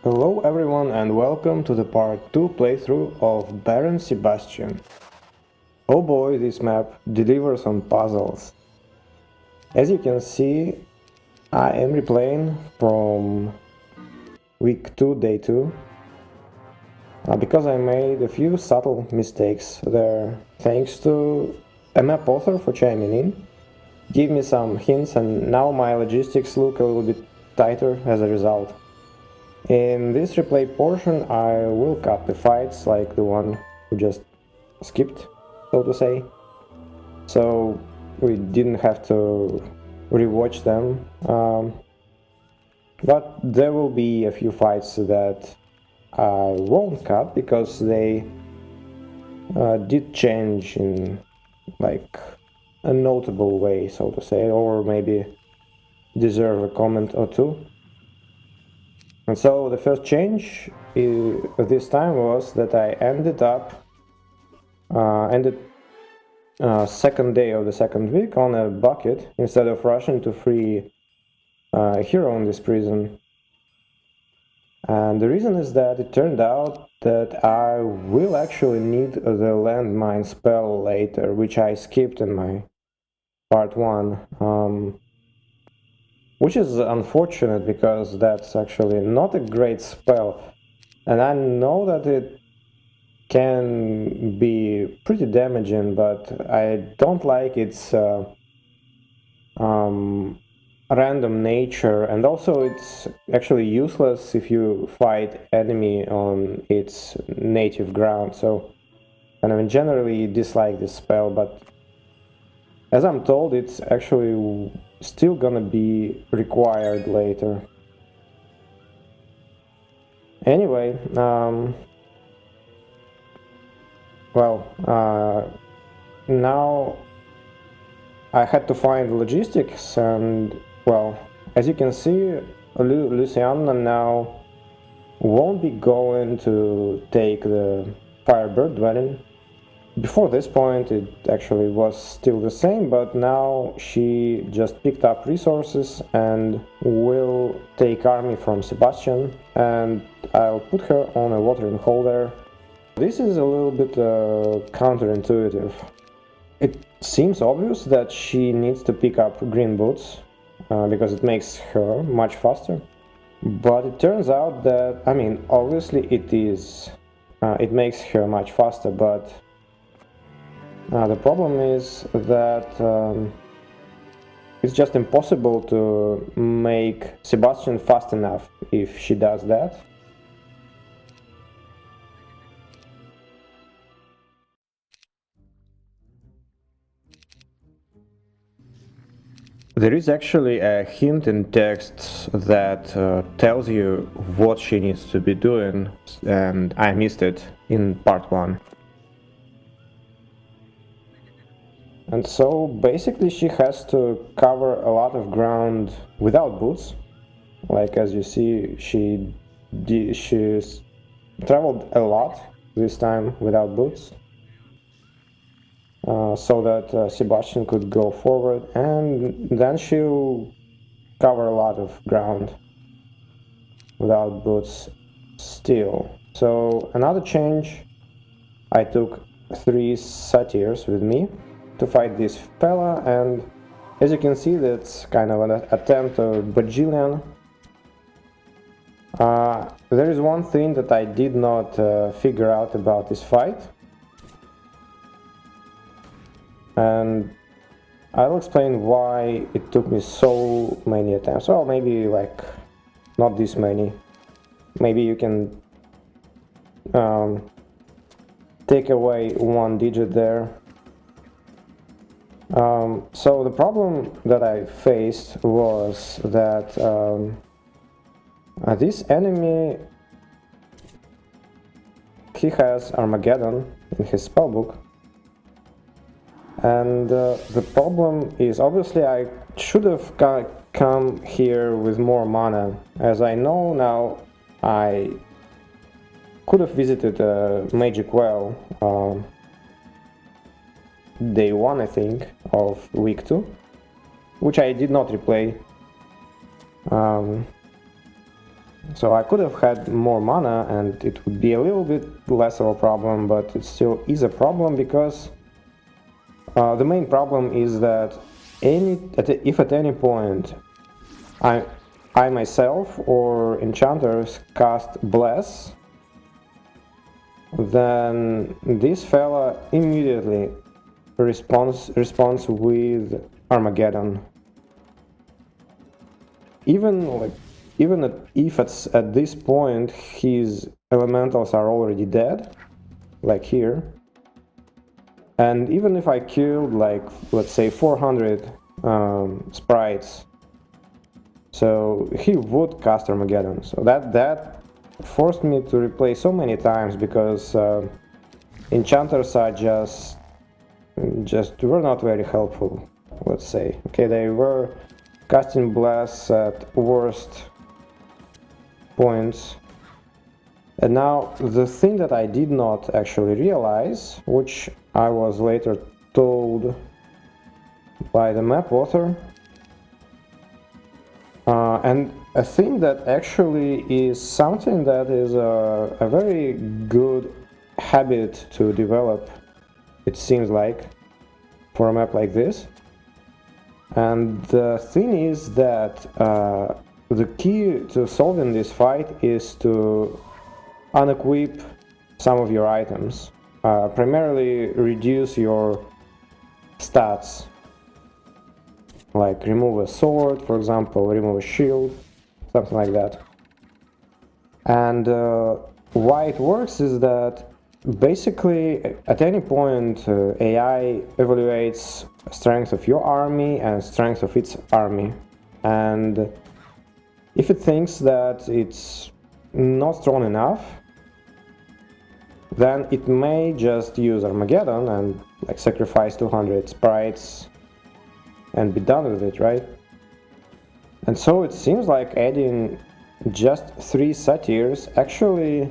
Hello everyone and welcome to the part 2 playthrough of Baron Sebastian. Oh boy, this map delivers on puzzles. As you can see, I am replaying from week 2, day 2, because I made a few subtle mistakes there. Thanks to a map author for chiming in, give me some hints, and now my logistics look a little bit tighter as a result. In this replay portion I will cut the fights like the one who just skipped, so to say, so we didn't have to rewatch them, but there will be a few fights that I won't cut because they did change in like a notable way, so to say, or maybe deserve a comment or two. And so the first change this time was that I ended second day of the second week on a bucket instead of rushing to free a hero in this prison. And the reason is that it turned out that I will actually need the landmine spell later, which I skipped in my part 1. Which is unfortunate because that's actually not a great spell, and I know that it can be pretty damaging, but I don't like its random nature, and also it's actually useless if you fight enemy on its native ground, so kind of generally dislike this spell, but as I'm told it's actually still gonna be required later. Anyway, now I had to find logistics, and well, as you can see, Luciana now won't be going to take the firebird dwelling. Before this point it actually was still the same, but now she just picked up resources and will take army from Sebastian, and I'll put her on a watering hole there. This is a little bit counterintuitive. It seems obvious that she needs to pick up green boots because it makes her much faster, but it turns out that, I mean, obviously it makes her much faster, but the problem is that it's just impossible to make Sebastian fast enough if she does that. There is actually a hint in text that tells you what she needs to be doing, and I missed it in part 1. And so basically she has to cover a lot of ground without boots. Like as you see, she's traveled a lot this time without boots, so that Sebastian could go forward, and then she'll cover a lot of ground without boots still. So another change, I took 3 satyrs with me to fight this fella, and as you can see, that's kind of an attempt of bajillion. There is one thing that I did not figure out about this fight, and I'll explain why it took me so many attempts. Well, maybe like not this many. Maybe you can take away 1 digit there. So the problem that I faced was that this enemy, he has Armageddon in his spellbook, and the problem is, obviously I should have come here with more mana. As I know now, I could have visited a Magic Well day 1, I think, of week 2, which I did not replay. So I could have had more mana and it would be a little bit less of a problem, but it still is a problem because the main problem is that if at any point I myself or enchanters cast Bless, then this fella immediately responds with Armageddon. Even if at this point his elementals are already dead, like here, and even if I killed like, let's say 400 sprites, so he would cast Armageddon. So that forced me to replay so many times because enchanters are just were not very helpful, let's say. Okay, they were casting blasts at worst points. And now the thing that I did not actually realize, which I was later told by the map author, and a thing that actually is something that is a very good habit to develop, it seems like, for a map like this. And the thing is that the key to solving this fight is to unequip some of your items, primarily reduce your stats, like remove a sword, for example, remove a shield, something like that. And why it works is that basically at any point AI evaluates strength of your army and strength of its army, and if it thinks that it's not strong enough, then it may just use Armageddon and like sacrifice 200 sprites and be done with it, right? And so it seems like adding just 3 satyrs actually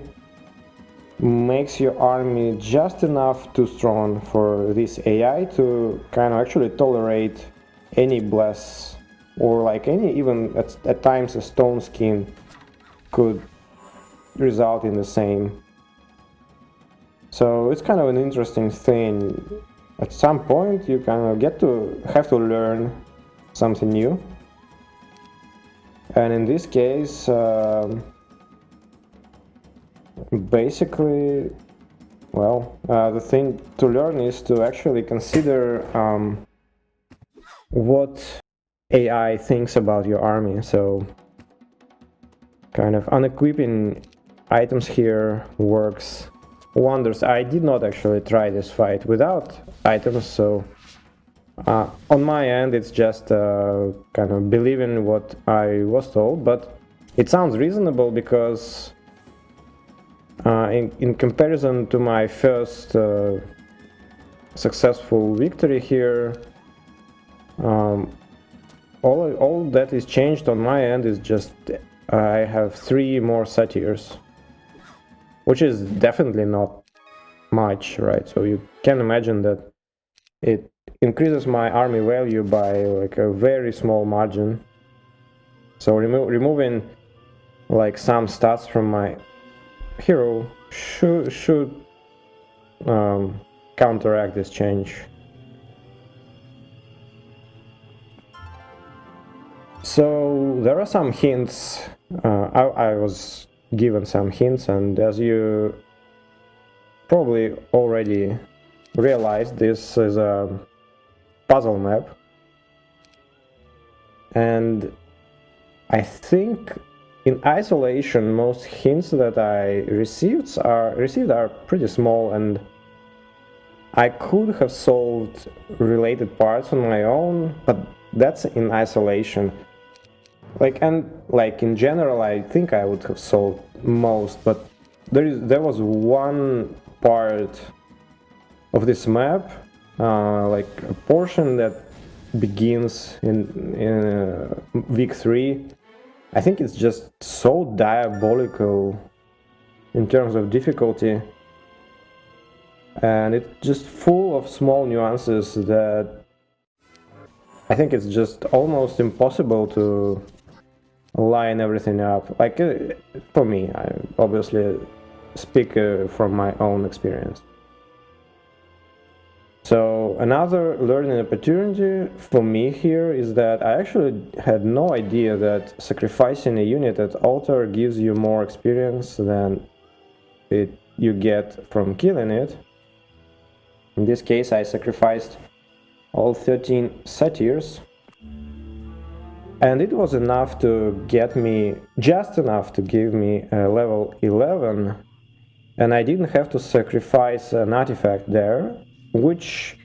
makes your army just enough too strong for this AI to kind of actually tolerate any bless, or like any, even at times a stone skin could result in the same. So it's kind of an interesting thing. At some point you kind of have to learn something new. And in this case, basically, well, the thing to learn is to actually consider what AI thinks about your army. So kind of unequipping items here works wonders. I did not actually try this fight without items, so on my end it's just kind of believing what I was told, but it sounds reasonable because in comparison to my first successful victory here, all that is changed on my end is just I have 3 more satyrs, which is definitely not much, right? So you can imagine that it increases my army value by like a very small margin. So removing like some stats from my hero should counteract this change. So there are some hints. I was given some hints, and as you probably already realized, this is a puzzle map, and I think in isolation most hints that I received are pretty small, and I could have solved related parts on my own, but that's in isolation. Like in general, I think I would have solved most, but there was one part of this map, like a portion that begins in week 3. I think it's just so diabolical in terms of difficulty, and it's just full of small nuances that I think it's just almost impossible to line everything up. Like for me, I obviously speak from my own experience. So another learning opportunity for me here is that I actually had no idea that sacrificing a unit at altar gives you more experience than you get from killing it. In this case, I sacrificed all 13 satyrs, and it was enough to get me, just enough to give me a level 11, and I didn't have to sacrifice an artifact there, which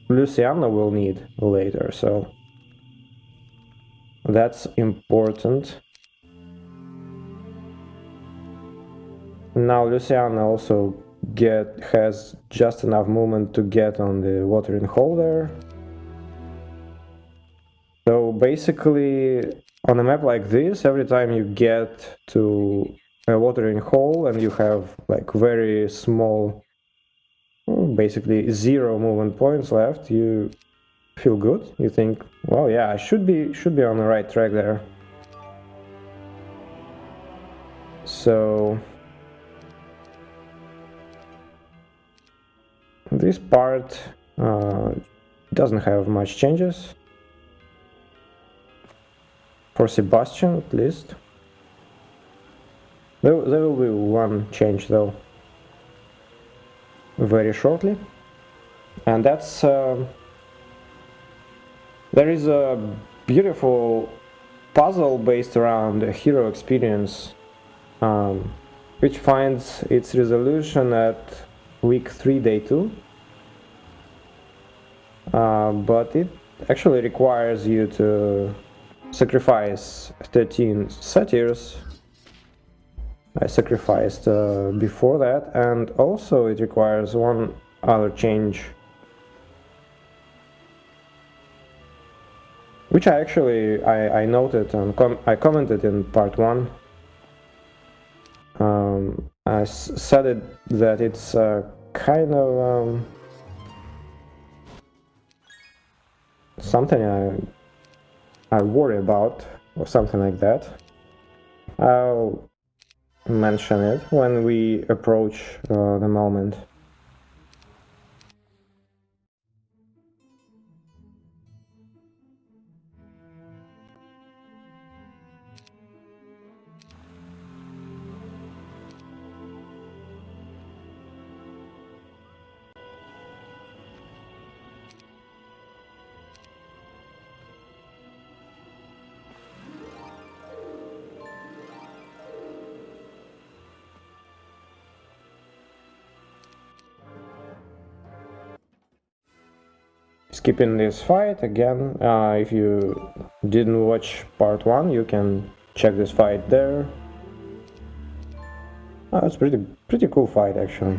Luciana will need later, so that's important. Now Luciana also has just enough movement to get on the watering hole there. So basically, on a map like this, every time you get to a watering hole and you have like very small, basically 0 movement points left, you feel good. You think, well, yeah, I should be on the right track there. So this part doesn't have much changes. For Sebastian, at least. There will be one change, though, very shortly. And that's... there is a beautiful puzzle based around a hero experience, which finds its resolution at week 3, day 2. But it actually requires you to sacrifice 13 satyrs. I sacrificed before that, and also it requires one other change, which I actually I noted and I commented in part 1. I said that it's kind of something I worry about, or something like that. I'll mention it when we approach the moment. Skipping this fight again, if you didn't watch part 1, you can check this fight there. It's pretty cool fight, actually.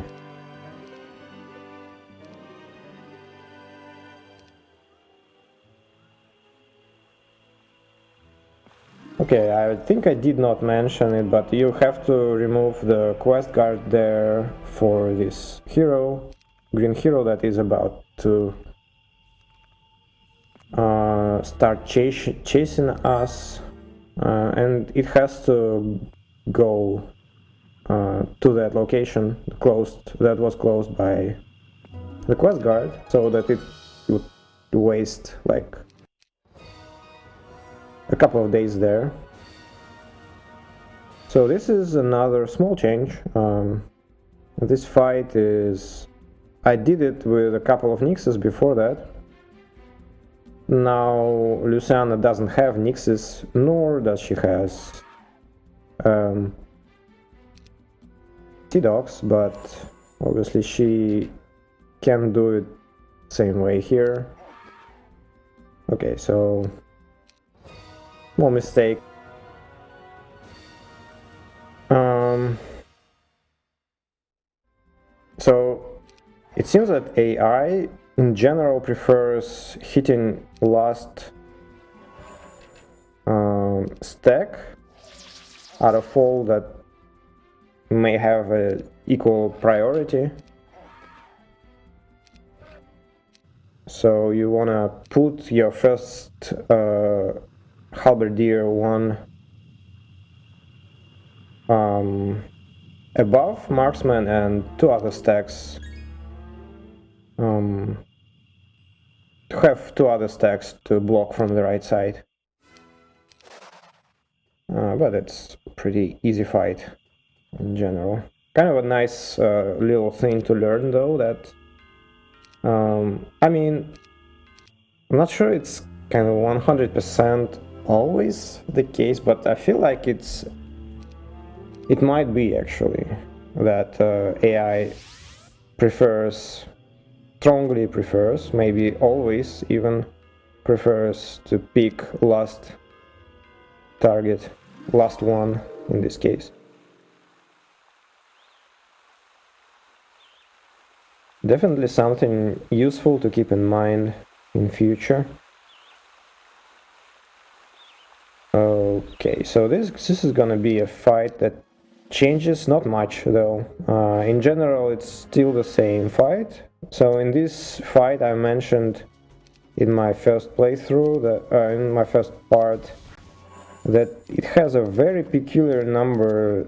Okay, I think I did not mention it, but you have to remove the quest guard there for this hero, green hero that is about to start chasing us, and it has to go to that location that was closed by the quest guard, so that it would waste like a couple of days there. So this is another small change. This fight is... I did it with a couple of Nixes before that. Now Luciana doesn't have Nixes, nor does she has T-Dogs, but obviously she can do it same way here. Okay, so small mistake. So it seems that AI in general prefers hitting last stack out of all that may have a equal priority. So you wanna put your first halberdier one above marksman and 2 other stacks. To have 2 other stacks to block from the right side. But it's a pretty easy fight in general. Kind of a nice little thing to learn though, that I mean, I'm not sure it's kind of 100% always the case, but I feel like it might be actually that AI strongly prefers, maybe always even prefers to pick last target, last one in this case. Definitely something useful to keep in mind in future. Okay, so this is gonna be a fight that changes not much though. In general, it's still the same fight. So in this fight, I mentioned in my first playthrough, in my first part, that it has a very peculiar number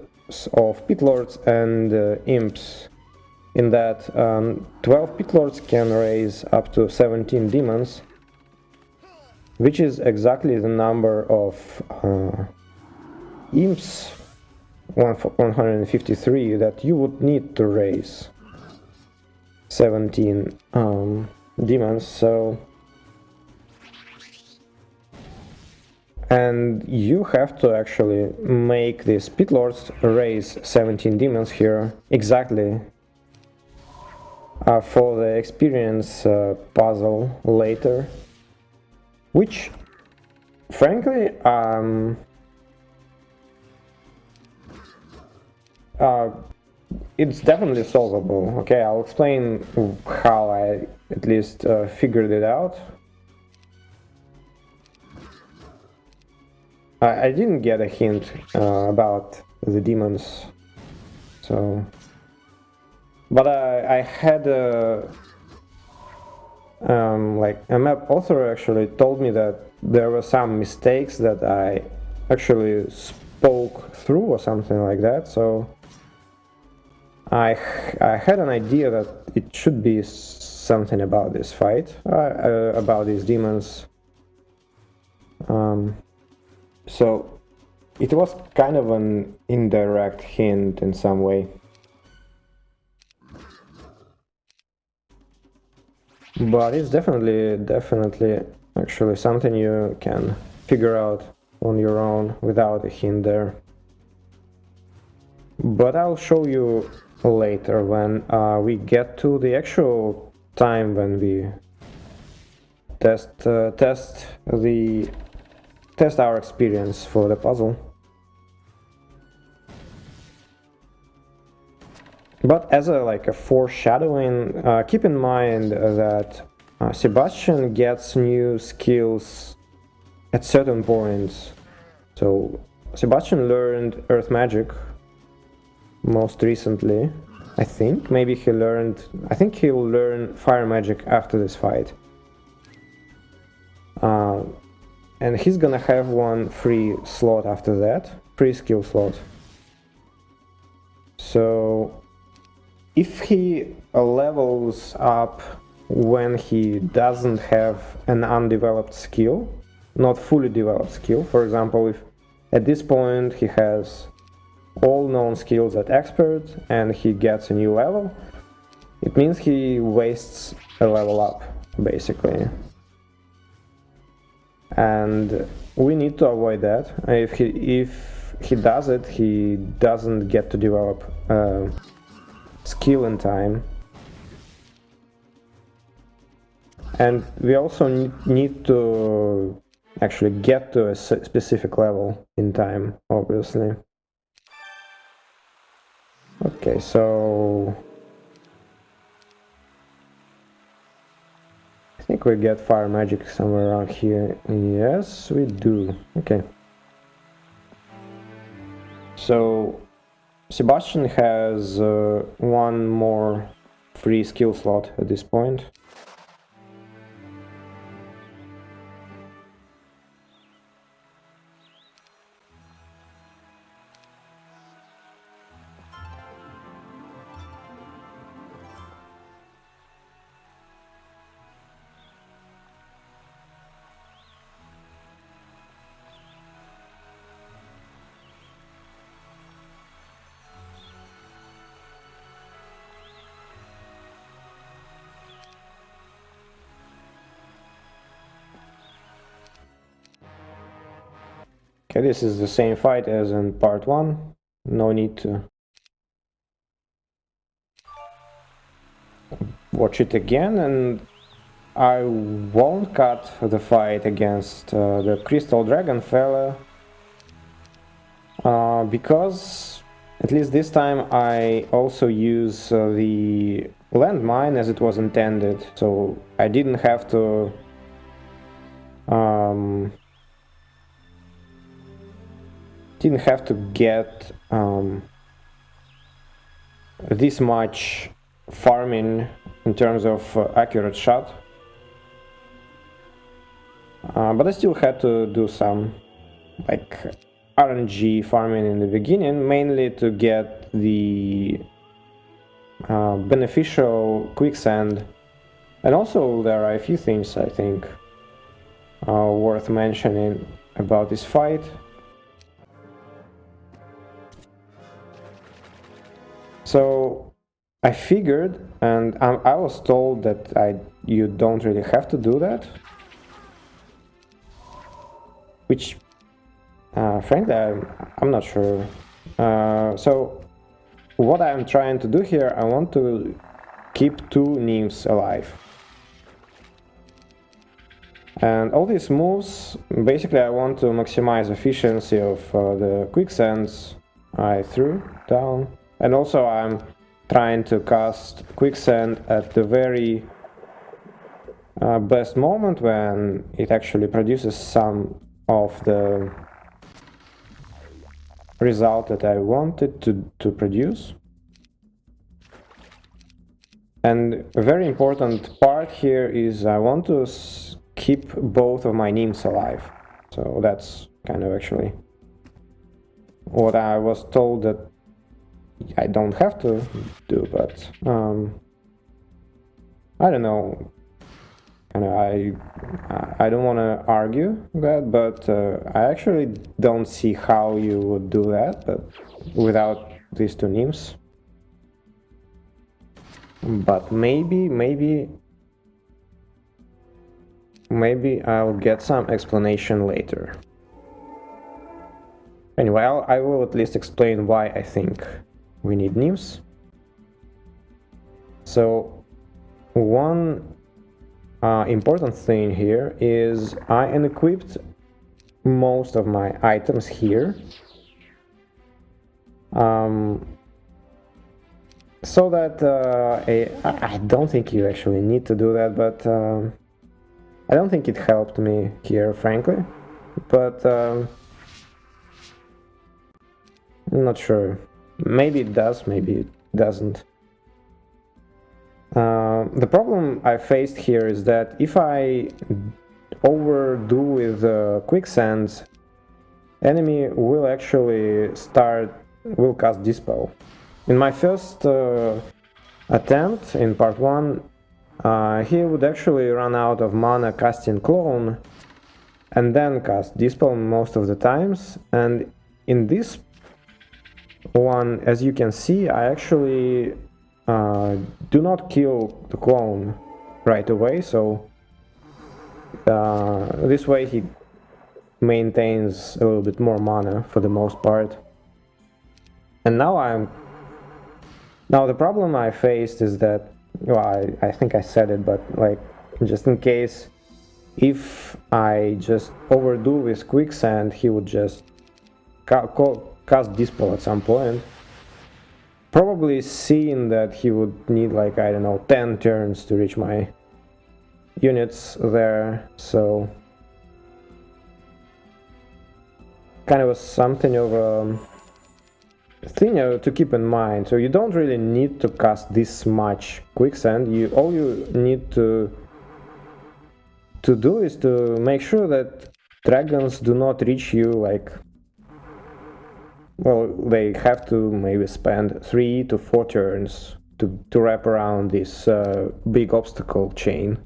of pit lords and imps. In that 12 pit lords can raise up to 17 demons, which is exactly the number of imps, 153, that you would need to raise 17 demons. So, and you have to actually make these pit lords raise 17 demons here exactly for the experience puzzle later, which frankly it's definitely solvable. Okay, I'll explain how I at least figured it out. I didn't get a hint about the demons, so, but I had like a map author actually told me that there were some mistakes that I actually spoke through or something like that, so I had an idea that it should be something about this fight, about these demons. So it was kind of an indirect hint in some way. But it's definitely actually something you can figure out on your own without a hint there. But I'll show you later when we get to the actual time when we test our experience for the puzzle. But as a foreshadowing, keep in mind that Sebastian gets new skills at certain points. So Sebastian learned Earth Magic most recently, I think. I think he'll learn Fire Magic after this fight. And he's gonna have one free slot after that, free skill slot. So if he levels up when he doesn't have an undeveloped skill, not fully developed skill, for example, if at this point he has all known skills at expert and he gets a new level, it means he wastes a level up, basically. And we need to avoid that. If he does it, he doesn't get to develop skill in time. And we also need to actually get to a specific level in time, obviously. Okay, so I think we get Fire Magic somewhere around here. Yes, we do. Okay. So Sebastian has one more free skill slot at this point. Okay, this is the same fight as in part 1. No need to watch it again, and I won't cut the fight against the Crystal Dragon fella because at least this time I also use the landmine as it was intended, so I didn't have to get this much farming in terms of accurate shot, but I still had to do some like RNG farming in the beginning, mainly to get the beneficial quicksand, and also there are a few things I think worth mentioning about this fight. So I figured, and I was told that you don't really have to do that, which frankly I'm not sure. So what I'm trying to do here, I want to keep 2 nymphs alive. And all these moves, basically I want to maximize efficiency of the quicksands I threw down. And also I'm trying to cast quicksand at the very best moment when it actually produces some of the result that I wanted to produce. And a very important part here is I want to keep both of my nymphs alive. So that's kind of actually what I was told that I don't have to do, but I don't know. And I don't want to argue that, but I actually don't see how you would do that, but without these 2 nymphs. But maybe I'll get some explanation later. Anyway, I will at least explain why I think we need nymphs. So one important thing here is I unequipped most of my items here, so that I don't think you actually need to do that, but I don't think it helped me here, frankly, but I'm not sure. Maybe it does, maybe it doesn't. The problem I faced here is that if I overdo with quicksands, enemy will actually will cast Dispel. In my first attempt in part 1, he would actually run out of mana casting Clone and then cast Dispel most of the times, and in this one, as you can see, I actually do not kill the clone right away, so this way he maintains a little bit more mana for the most part. And now the problem I faced is that, well, I think I said it, but like, just in case, if I just overdo with quicksand, he would just cast Dispel at some point, probably seeing that he would need, like, I don't know, 10 turns to reach my units there, so kind of something of a thing to keep in mind. So you don't really need to cast this much quicksand. All you need to do is to make sure that dragons do not reach you, like, well, they have to maybe spend 3 to 4 turns to wrap around this big obstacle chain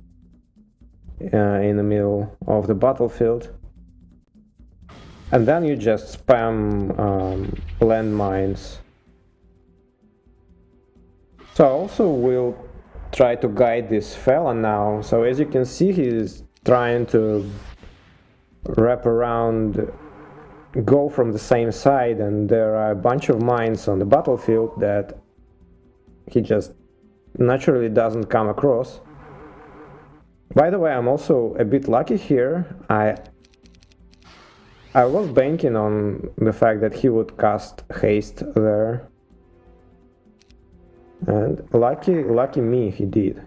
in the middle of the battlefield. And then you just spam landmines. So I also will try to guide this fella now. So as you can see, he's trying to wrap around go from the same side, and there are a bunch of mines on the battlefield that he just naturally doesn't come across. By the way, I'm also a bit lucky here. I was banking on the fact that he would cast haste there, and lucky me, he did.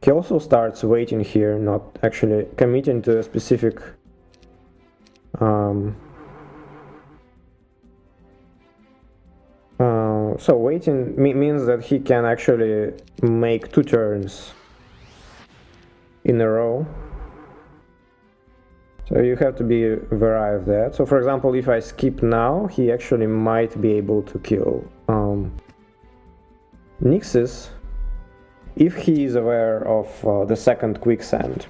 He also starts waiting here, not actually committing to a specific so waiting means that he can actually make 2 turns in a row. So you have to be aware of that. So for example, if I skip now, he actually might be able to kill Nyx's if he is aware of the second quicksand.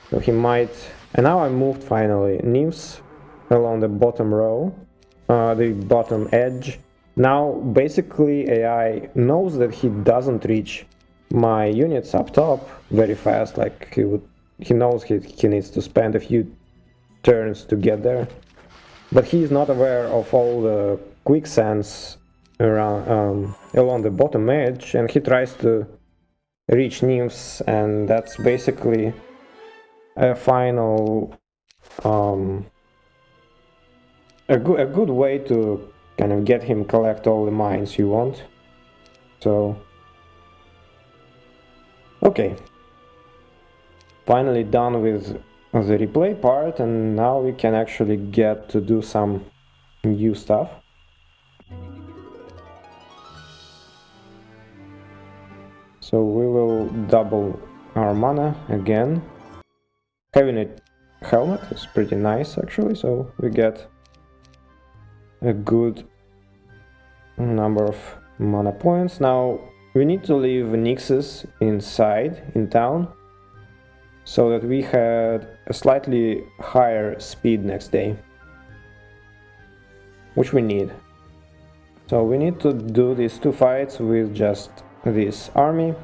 So he might... And now I moved finally nymphs along the bottom row, the bottom edge. Now basically AI knows that he doesn't reach my units up top very fast, like he knows he needs to spend a few turns to get there. But he is not aware of all the quicksands around along the bottom edge, and he tries to reach nymphs, and that's basically a final a good way to kind of get him collect all the mines you want. So okay, finally done with the replay part, and now we can actually get to do some new stuff. So we will double our mana again. Having a helmet is pretty nice actually, so we get a good number of mana points. Now we need to leave Nyx's inside in town so that we had a slightly higher speed next day, which we need. So we need to do these 2 fights with just this army.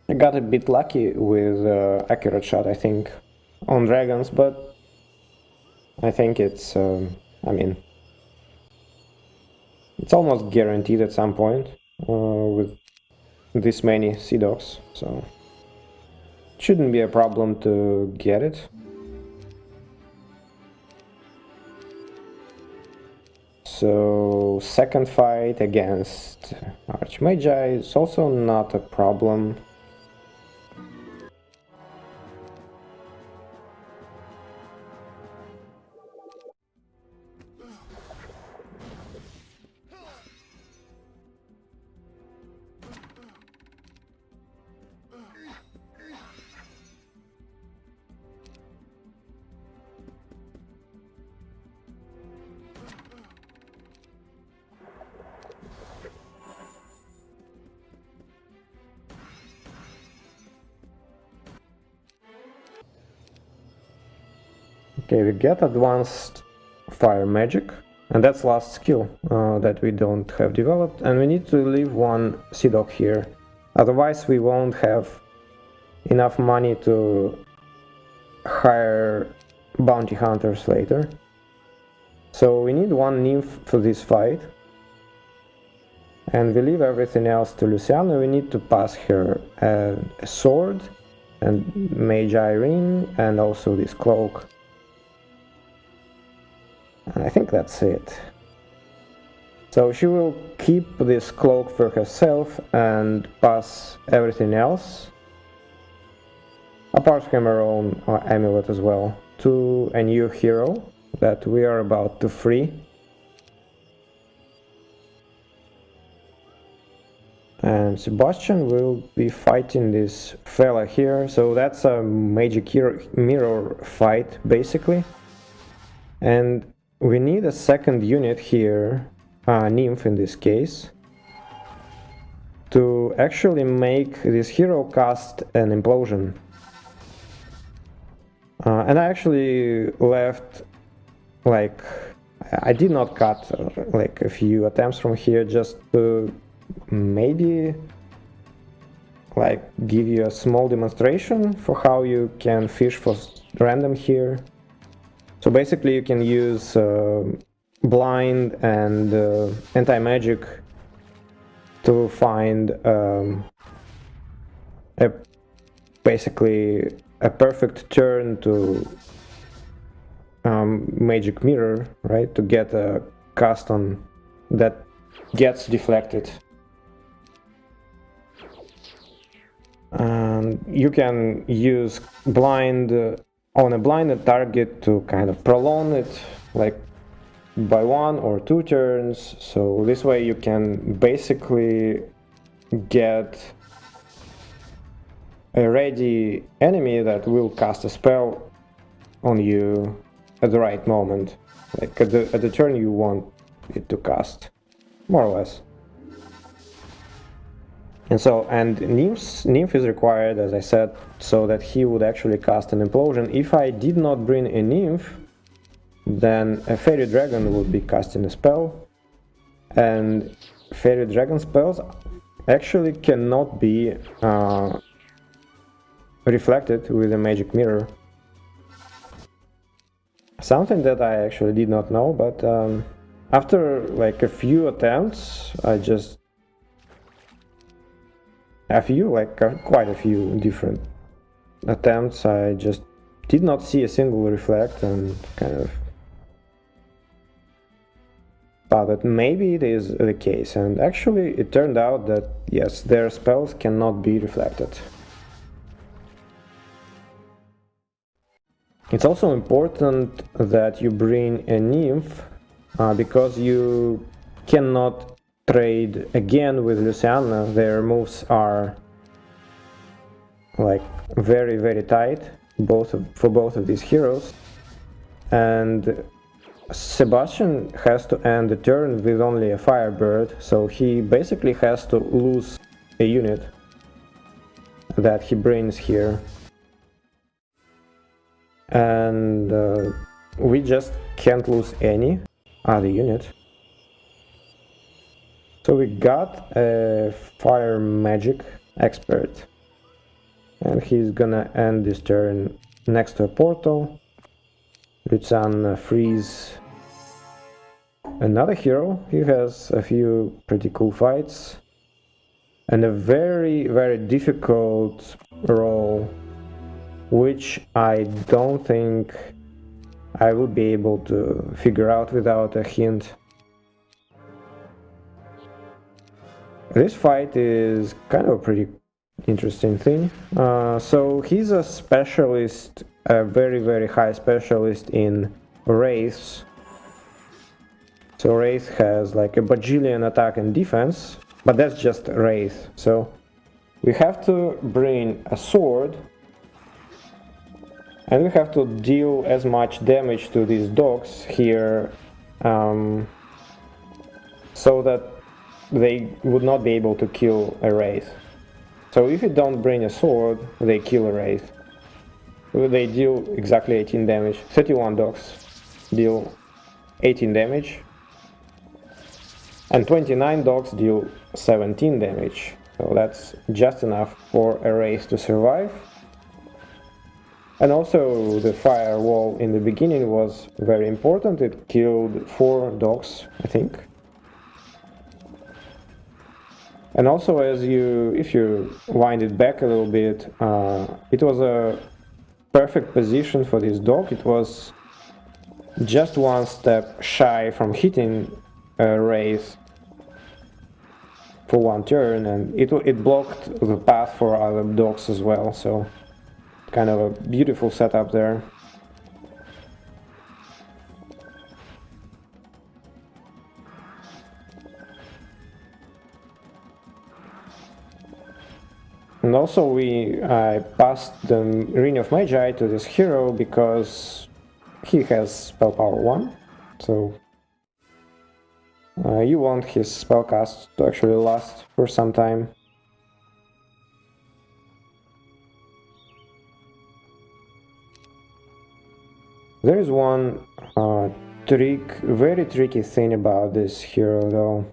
I got a bit lucky with accurate shot, I think, on dragons, but I think it's, I mean, it's almost guaranteed at some point with this many sea dogs, so it shouldn't be a problem to get it. So second fight against Archmagi is also not a problem. Okay, we get advanced fire magic, and that's last skill that we don't have developed, and we need to leave 1 sea dog here, otherwise we won't have enough money to hire bounty hunters later. So we need 1 nymph for this fight, and we leave everything else to Luciana. We need to pass her a sword and Magi ring and also this cloak. And I think that's it. So she will keep this cloak for herself and pass everything else. apart from our own amulet as well, to a new hero that we are about to free. And Sebastian will be fighting this fella here, so that's a magic mirror fight basically. And we need a second unit here, nymph in this case, to actually make this hero cast an implosion. And I actually left, like, I did not cut like a few attempts from here just to maybe like give you a small demonstration for how you can fish for random here. So basically you can use blind and anti-magic to find basically a perfect turn to magic mirror, right, to get a cast on that gets deflected. And you can use blind on a blinded target to kind of prolong it, like by 1 or 2 turns. So this way you can basically get a ready enemy that will cast a spell on you at the right moment, like at the turn you want it to cast, more or less. And nymph is required, as I said, so that he would actually cast an implosion. If I did not bring a nymph, then a fairy dragon would be casting a spell, and fairy dragon spells actually cannot be reflected with a magic mirror. Something that I actually did not know, but after like a few attempts, quite a few different attempts, I just did not see a single reflect, and kind of thought that maybe it is the case, and actually it turned out that yes, their spells cannot be reflected. It's also important that you bring a nymph because you cannot trade again with Luciana. Their moves are like very tight, for both of these heroes, and Sebastian has to end the turn with only a firebird, so he basically has to lose a unit that he brings here, and we just can't lose any other unit. So we got a fire magic expert, and he's gonna end this turn next to a portal. Lucian frees another hero. He has a few pretty cool fights and a very difficult role, which I don't think I will be able to figure out without a hint. This fight is kind of a pretty interesting thing. So he's a specialist, a very high specialist in wraiths. So wraith has like a bajillion attack and defense, but that's just wraith. So we have to bring a sword, and we have to deal as much damage to these dogs here, so that they would not be able to kill a wraith. So if you don't bring a sword, they kill a wraith. They deal exactly 18 damage. 31 dogs deal 18 damage, and 29 dogs deal 17 damage. So that's just enough for a wraith to survive. And also the firewall in the beginning was very important. It killed 4 dogs, I think. And also, if you wind it back a little bit, it was a perfect position for this dog. It was just one step shy from hitting a wraith for one turn, and it blocked the path for other dogs as well. So kind of a beautiful setup there. And also I passed the Ring of Magi to this hero because he has spell power 1, so you want his spellcast to actually last for some time. There is one very tricky thing about this hero though.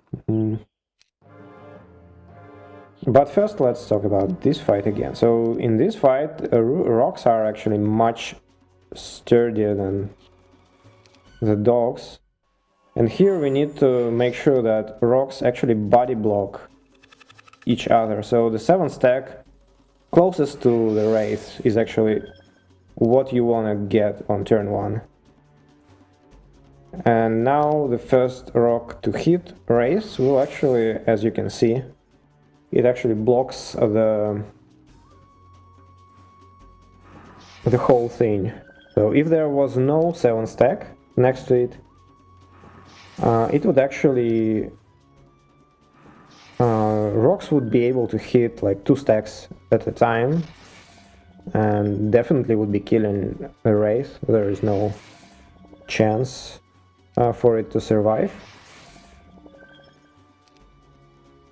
But first let's talk about this fight again. So in this fight, rocks are actually much sturdier than the dogs. And here we need to make sure that rocks actually body block each other. So the 7 stack closest to the Wraith is actually what you want to get on turn 1. And now the first rock to hit Wraith will actually, as you can see, it actually blocks the whole thing. So if there was no 7 stack next to it, it would actually rocks would be able to hit like 2 stacks at a time, and definitely would be killing the Wraith. There is no chance for it to survive.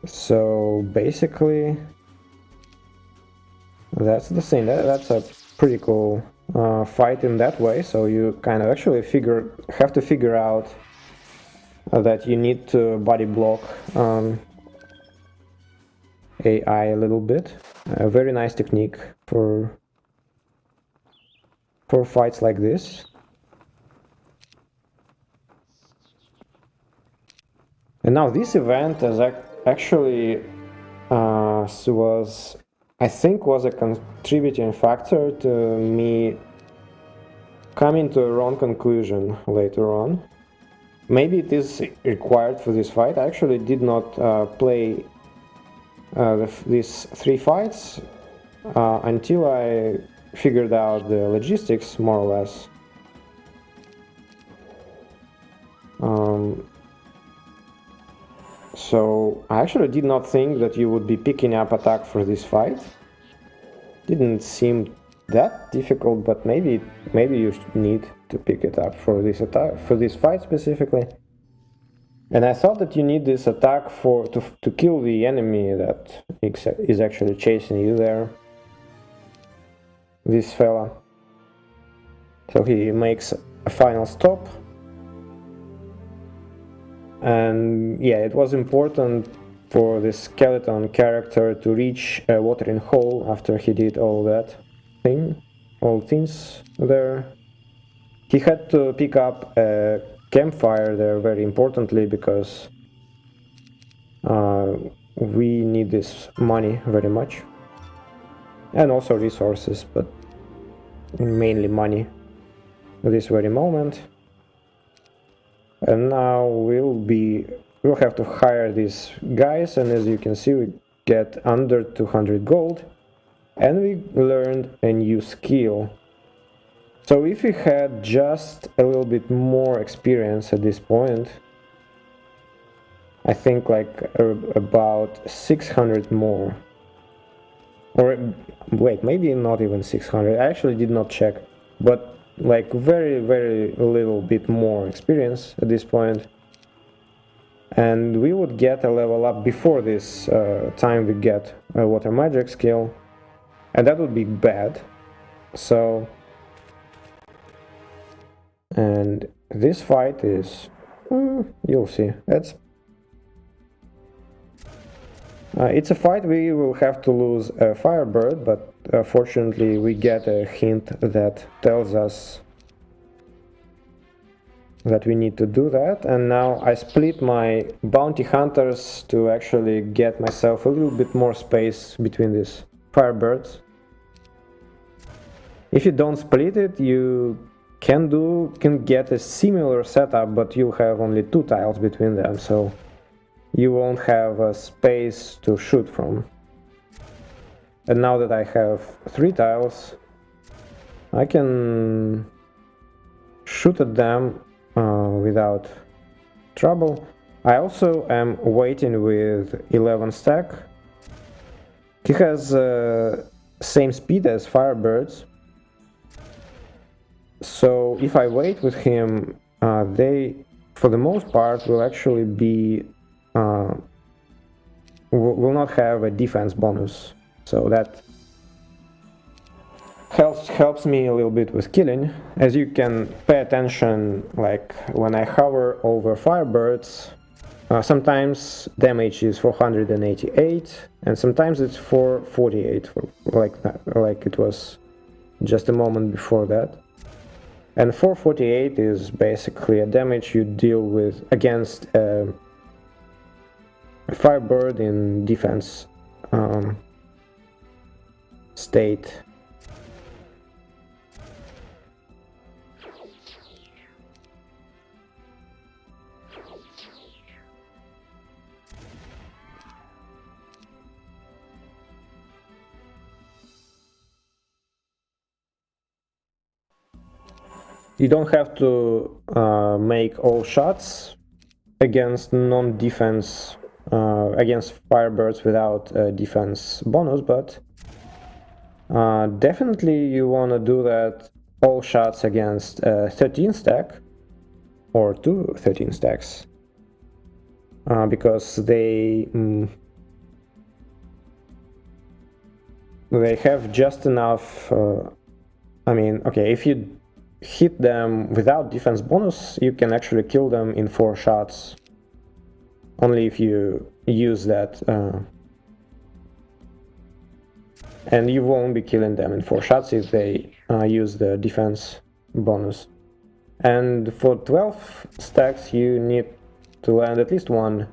So basically that's the thing. That's a pretty cool fight in that way. So you kind of actually have to figure out that you need to body block AI a little bit. A very nice technique for fights like this. And now this event is actually was, I think, was a contributing factor to me coming to a wrong conclusion later on. Maybe it is required for this fight. I actually did not play these 3 fights until I figured out the logistics more or less. So I actually did not think that you would be picking up attack for this fight. Didn't seem that difficult, but maybe you need to pick it up for this attack, for this fight specifically. And I thought that you need this attack to kill the enemy that is actually chasing you there. This fella. So he makes a final stop. And yeah, it was important for the skeleton character to reach a watering hole after he did all things there. He had to pick up a campfire there very importantly because we need this money very much. And also resources, but mainly money at this very moment. And now we'll have to hire these guys, and as you can see we get under 200 gold, and we learned a new skill. So if we had just a little bit more experience at this point, I think like about 600 more, or wait, maybe not even 600, I actually did not check, but like very little bit more experience at this point, and we would get a level up before this time we get a water magic skill, and that would be bad. So, and this fight is you'll see, it's a fight we will have to lose a firebird, but fortunately we get a hint that tells us that we need to do that. And now I split my bounty hunters to actually get myself a little bit more space between these firebirds. If you don't split it, you can get a similar setup, but you'll have only 2 tiles between them, so you won't have a space to shoot from. And now that I have 3 tiles, I can shoot at them without trouble. I also am waiting with 11 stack. He has same speed as firebirds, so if I wait with him, they for the most part will actually be will not have a defense bonus, so that helps me a little bit with killing. As you can pay attention, like when I hover over firebirds, sometimes damage is 488 and sometimes it's 448, like it was just a moment before that. And 448 is basically a damage you deal with against a firebird in defense state. You don't have to make all shots against non-defense, against firebirds without a defense bonus, but definitely you want to do that all shots against 13 stack or 2 13 stacks, because they have just enough. I mean, okay, if you hit them without defense bonus, you can actually kill them in 4 shots, only if you use that, and you won't be killing them in 4 shots if they use the defense bonus. And for 12 stacks you need to land at least 1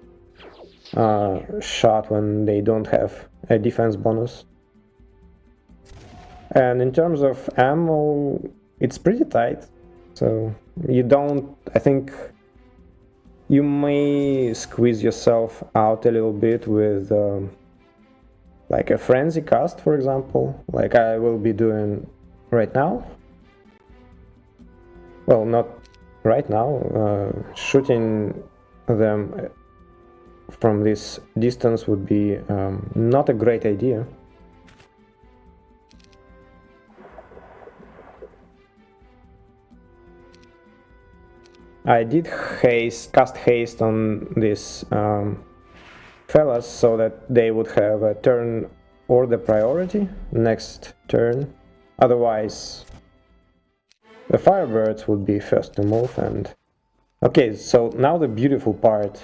shot when they don't have a defense bonus. And in terms of ammo, it's pretty tight, so you don't, I think you may squeeze yourself out a little bit with like a frenzy cast, for example, like I will be doing right now. Well, not right now, shooting them from this distance would be not a great idea. I did cast haste on these fellas so that they would have a turn order priority next turn. Otherwise, the firebirds would be first to move. And okay, so now the beautiful part.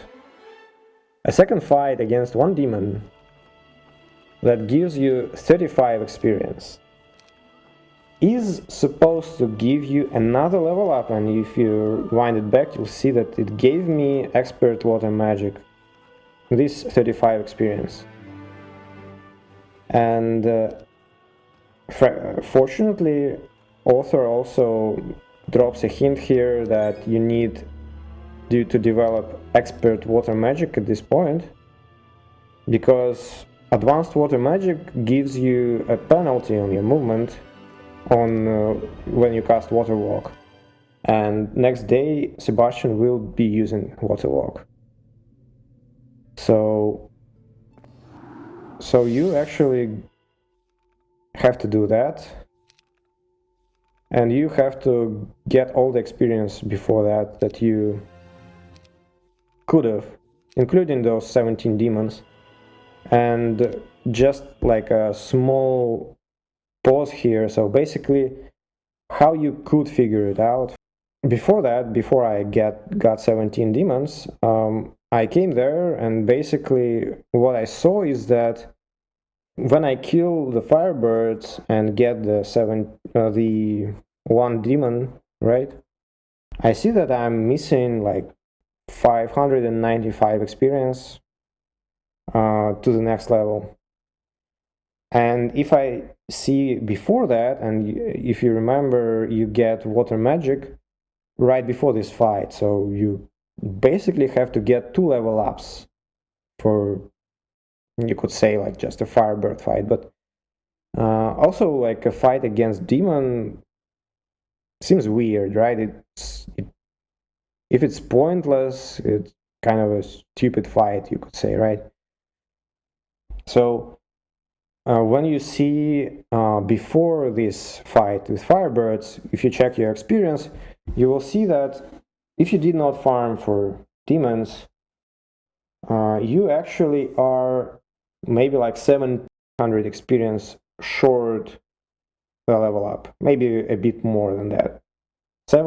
A second fight against 1 demon that gives you 35 experience is supposed to give you another level up, and if you wind it back you'll see that it gave me expert water magic, this 35 experience. And fortunately author also drops a hint here that you need to develop expert water magic at this point, because advanced water magic gives you a penalty on your movement on when you cast water walk, and next day Sebastian will be using water walk. So you actually have to do that, and you have to get all the experience before that you could have, including those 17 demons. And just like a small pause here, so basically how you could figure it out. Before that, before I got 17 demons, I came there, and basically what I saw is that when I kill the firebirds and get the 1 demon, right, I see that I'm missing like 595 experience to the next level. And if I see before that, and if you remember, you get water magic right before this fight, so you basically have to get 2 level ups for, you could say, like just a firebird fight, but also like a fight against demon seems weird, right? If it's pointless, it's kind of a stupid fight, you could say, right? So when you see before this fight with firebirds, if you check your experience, you will see that if you did not farm for demons, you actually are maybe like 700 experience short the level up, maybe a bit more than that. I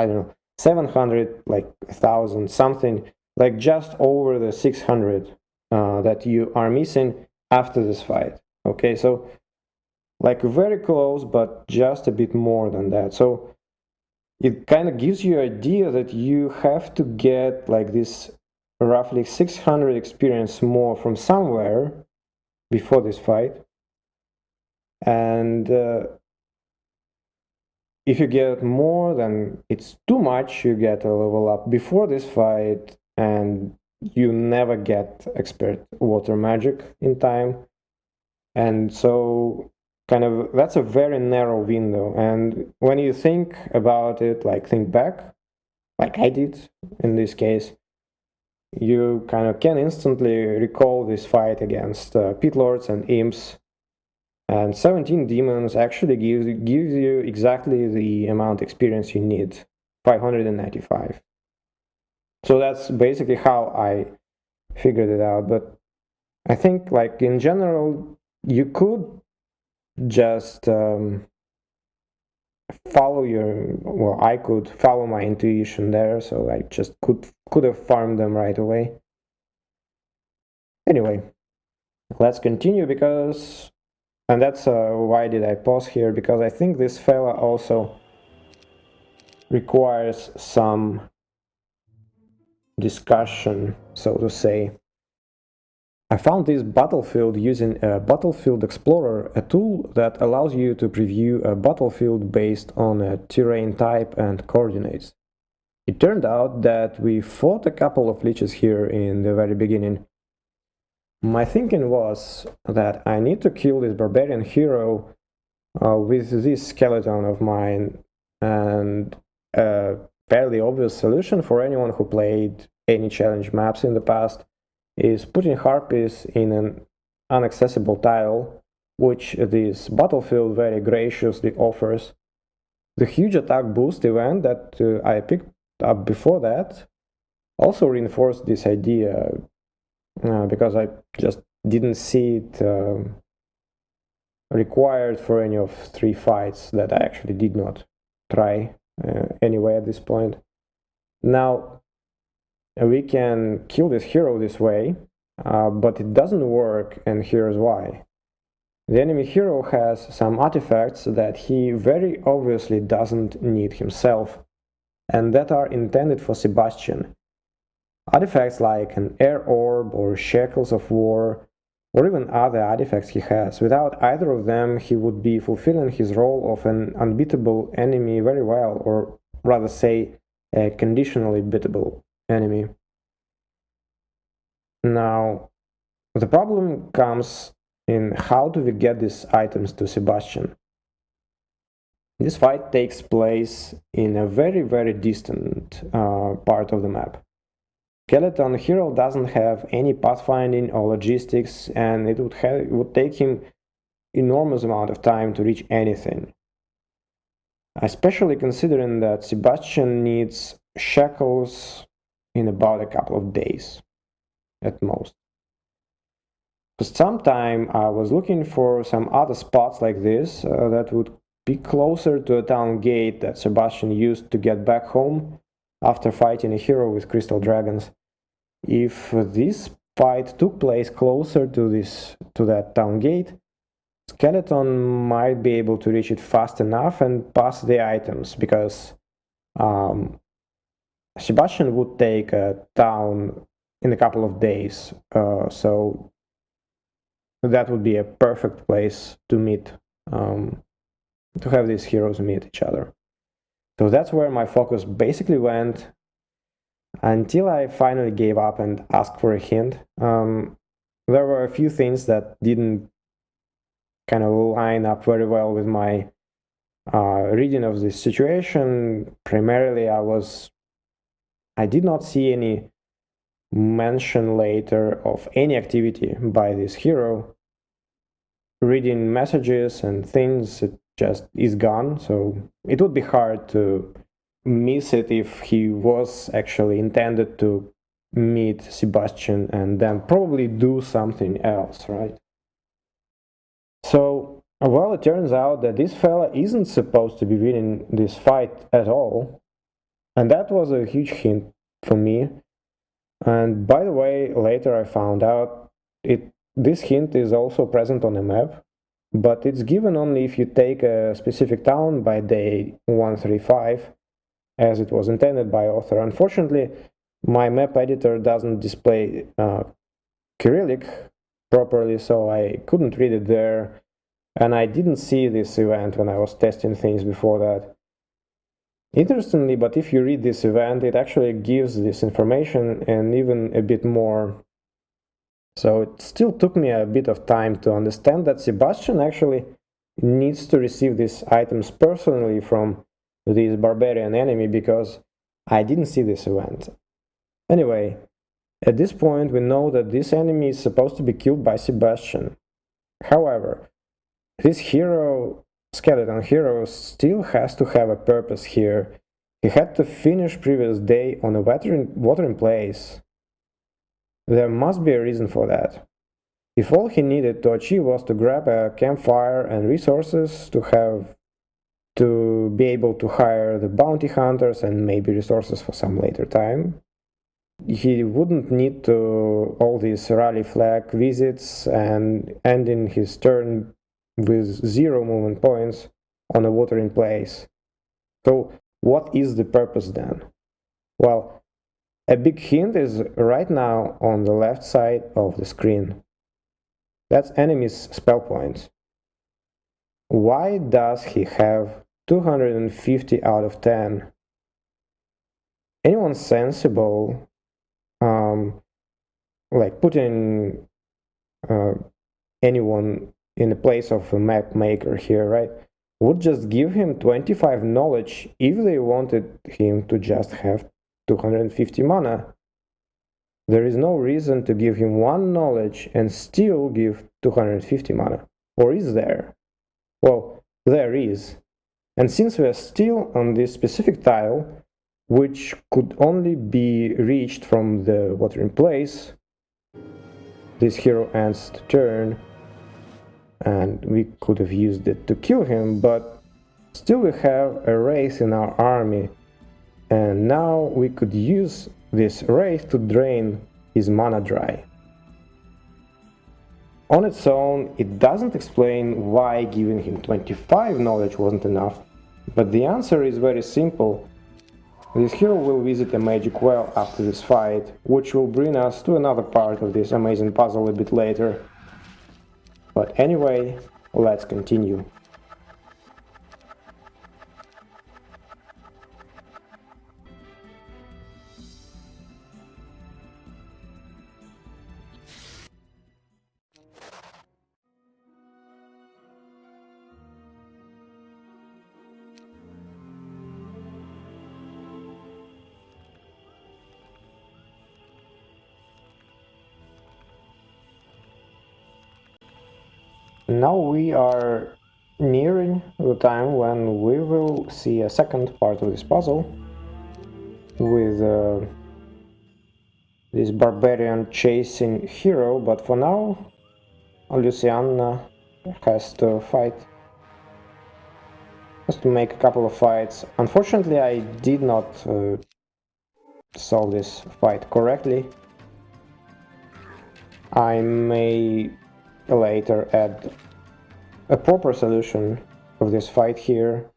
don't know, 700, like 1,000 something, like just over the 600 that you are missing after this fight. Okay, so like very close, but just a bit more than that. So it kind of gives you an idea that you have to get like this roughly 600 experience more from somewhere before this fight. And if you get more, then it's too much. You get a level up before this fight, and you never get expert water magic in time. And so kind of that's a very narrow window. And when you think about it, like think back, like I did in this case, you kind of can instantly recall this fight against pit lords and imps. And 17 demons actually gives you exactly the amount of experience you need, 595. So that's basically how I figured it out. But I think, like in general, you could just I could follow my intuition there, so I just could have farmed them right away. Anyway, let's continue, because and that's why did I pause here, because I think this fella also requires some discussion, so to say. I found this battlefield using a Battlefield Explorer, a tool that allows you to preview a battlefield based on a terrain type and coordinates. It turned out that we fought a couple of liches here in the very beginning. My thinking was that I need to kill this barbarian hero with this skeleton of mine, and a fairly obvious solution for anyone who played any challenge maps in the past is putting harpies in an inaccessible tile, which this battlefield very graciously offers. The huge attack boost event that I picked up before that also reinforced this idea, because I just didn't see it required for any of 3 fights that I actually did not try anyway at this point. Now, we can kill this hero this way, but it doesn't work, and here's why. The enemy hero has some artifacts that he very obviously doesn't need himself, and that are intended for Sebastian. Artifacts like an air orb or shackles of war, or even other artifacts he has. Without either of them, he would be fulfilling his role of an unbeatable enemy very well, or rather say, a conditionally beatable enemy. Now, the problem comes in how do we get these items to Sebastian. This fight takes place in a very, very distant part of the map. Skeleton hero doesn't have any pathfinding or logistics, and it would take him enormous amount of time to reach anything. Especially considering that Sebastian needs shackles in about a couple of days at most. For some time I was looking for some other spots like this that would be closer to a town gate that Sebastian used to get back home after fighting a hero with crystal dragons. If this fight took place closer to that town gate, Skeleton might be able to reach it fast enough and pass the items, because Sebastian would take a town in a couple of days, so that would be a perfect place to meet, to have these heroes meet each other. So that's where my focus basically went, until I finally gave up and asked for a hint. There were a few things that didn't kind of line up very well with my reading of this situation, primarily I did not see any mention later of any activity by this hero. Reading messages and things, it just is gone, so it would be hard to miss it if he was actually intended to meet Sebastian and then probably do something else, right? So, well, it turns out that this fella isn't supposed to be winning this fight at all, and that was a huge hint for me. And by the way, later I found out this hint is also present on the map, but it's given only if you take a specific town by day 135, as it was intended by author. Unfortunately, my map editor doesn't display Cyrillic properly, so I couldn't read it there, and I didn't see this event when I was testing things before that. Interestingly, but if you read this event, it actually gives this information and even a bit more. So it still took me a bit of time to understand that Sebastian actually needs to receive these items personally from this barbarian enemy, because I didn't see this event. Anyway, at this point we know that this enemy is supposed to be killed by Sebastian. However, this skeleton hero still has to have a purpose here. He had to finish previous day on a watering place. There must be a reason for that. If all he needed to achieve was to grab a campfire and resources to be able to hire the bounty hunters and maybe resources for some later time, he wouldn't need to all these rally flag visits and ending his turn with 0 movement points on a watering place. So what is the purpose then? Well, a big hint is right now on the left side of the screen. That's enemy's spell points. Why does he have 250 out of 10? Anyone sensible, like putting anyone in the place of a map maker here, right, would just give him 25 knowledge if they wanted him to just have 250 mana. There is no reason to give him 1 knowledge and still give 250 mana. Or is there? Well, there is. And since we are still on this specific tile, which could only be reached from the watering place, this hero ends the turn, and we could have used it to kill him, but still we have a wraith in our army, and now we could use this wraith to drain his mana dry. On its own, it doesn't explain why giving him 25 knowledge wasn't enough, but the answer is very simple. This hero will visit a magic well after this fight, which will bring us to another part of this amazing puzzle a bit later. But anyway, let's continue. Now we are nearing the time when we will see a second part of this puzzle with this barbarian chasing hero, but for now Luciana has to make a couple of fights. Unfortunately, I did not solve this fight correctly. I may later add a proper solution of this fight here.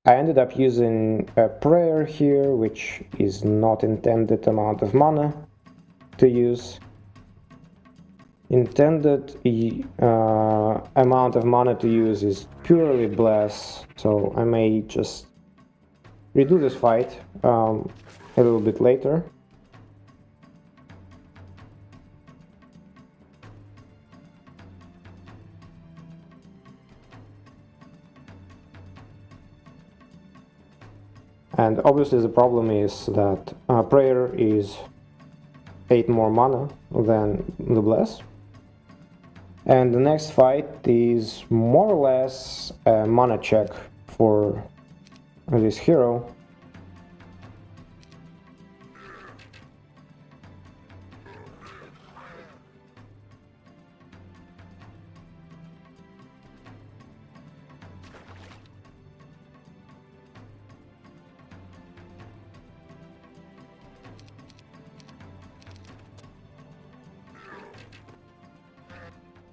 I ended up using a prayer here, which is not intended amount of mana to use. Intended amount of mana to use is purely bless, so I may just redo this fight a little bit later. And obviously the problem is that prayer is 8 more mana than the bless. And the next fight is more or less a mana check for this hero.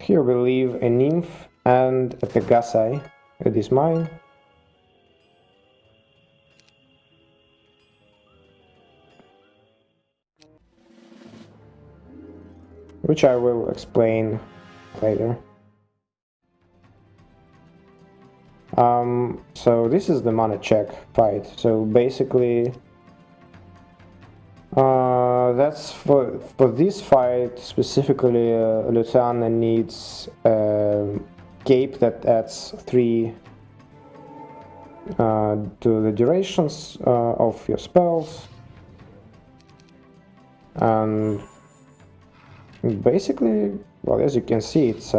Here we leave a nymph and a Pegasi. It is mine. Which I will explain later. So this is the mana check fight. So basically, that's for this fight specifically. Luciana needs a cape that adds 3 to the durations of your spells, and basically, well, as you can see, it's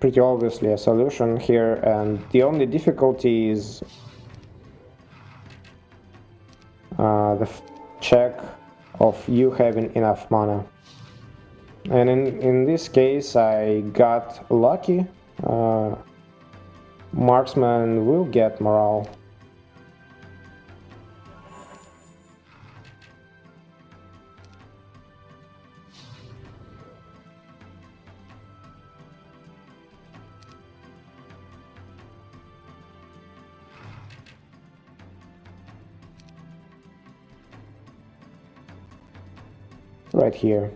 pretty obviously a solution here, and the only difficulty is the check of you having enough mana. And in this case I got lucky. Marksman will get morale. Right here.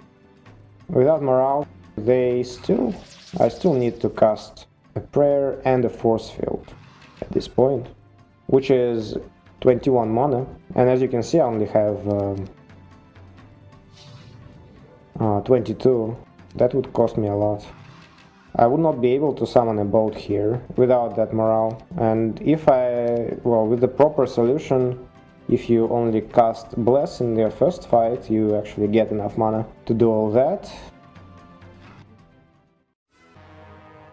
Without morale, I still need to cast a prayer and a force field at this point, which is 21 mana, and as you can see I only have 22. That would cost me a lot. I would not be able to summon a boat here without that morale, and if with the proper solution, if you only cast Bless in your first fight, you actually get enough mana to do all that.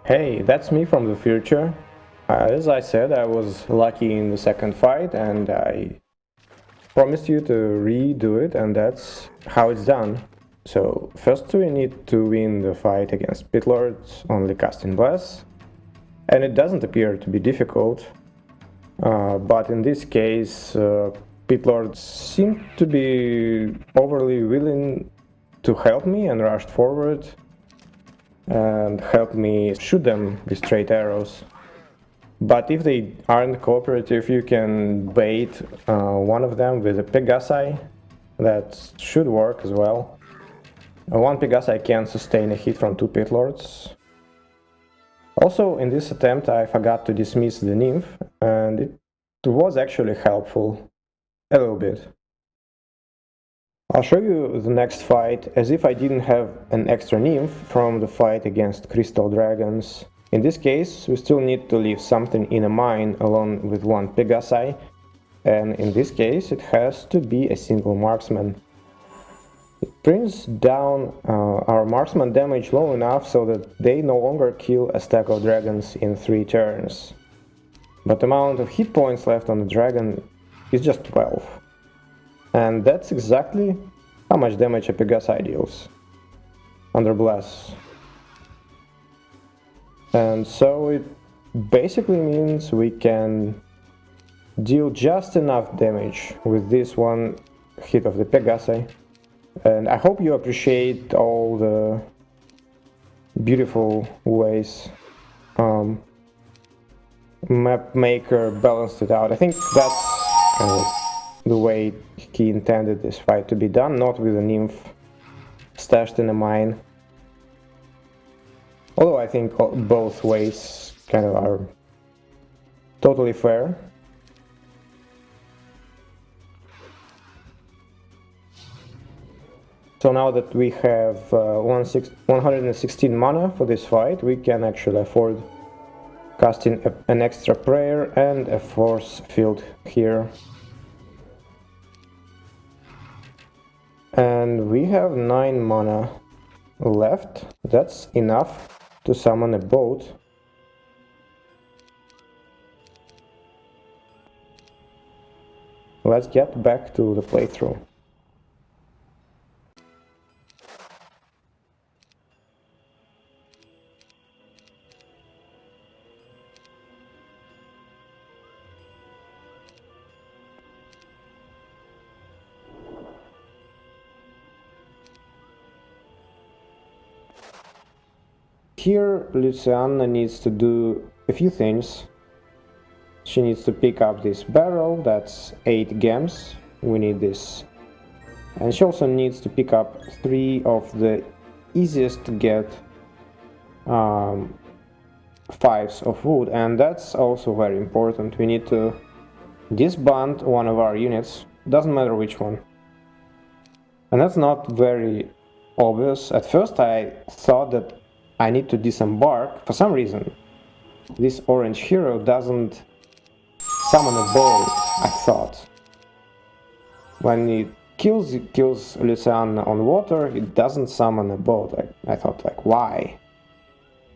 Hey, that's me from the future. As I said, I was lucky in the second fight and I promised you to redo it, and that's how it's done. So first we need to win the fight against Pitlords, only casting Bless. And it doesn't appear to be difficult, but in this case Pitlords seemed to be overly willing to help me and rushed forward and helped me shoot them with straight arrows. But if they aren't cooperative, you can bait one of them with a Pegasi. That should work as well. One Pegasi can sustain a hit from 2 Pitlords. Also, in this attempt I forgot to dismiss the nymph, and it was actually helpful. A little bit. I'll show you the next fight as if I didn't have an extra nymph from the fight against crystal dragons. In this case, we still need to leave something in a mine along with one Pegasi, and in this case it has to be a single marksman. It brings down our marksman damage low enough so that they no longer kill a stack of dragons in 3 turns. But the amount of hit points left on the dragon is just 12. And that's exactly how much damage a Pegasi deals under Bless. And so it basically means we can deal just enough damage with this one hit of the Pegasi. And I hope you appreciate all the beautiful ways Map Maker balanced it out. I think that's kind of the way he intended this fight to be done, not with a nymph stashed in a mine. Although I think both ways kind of are totally fair. So now that we have 116 mana for this fight, we can actually afford casting an extra prayer and a force field here. And we have 9 mana left. That's enough to summon a boat. Let's get back to the playthrough. Here, Luciana needs to do a few things. She needs to pick up this barrel, that's 8 gems, we need this. And she also needs to pick up 3 of the easiest to get 5s of wood, and that's also very important. We need to disband one of our units, doesn't matter which one. And that's not very obvious. At first I thought that I need to disembark. For some reason, this orange hero doesn't summon a boat, I thought. When it kills Luciana on water, it doesn't summon a boat. I thought, like, why?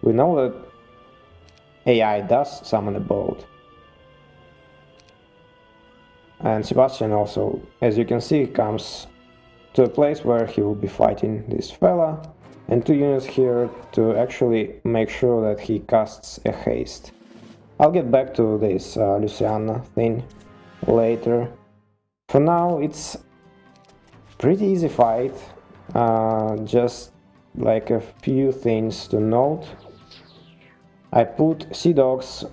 We know that AI does summon a boat. And Sebastian also, as you can see, comes to a place where he will be fighting this fella. And 2 units here to actually make sure that he casts a haste. I'll get back to this Luciana thing later. For now, it's pretty easy fight. Just like a few things to note. I put sea dogs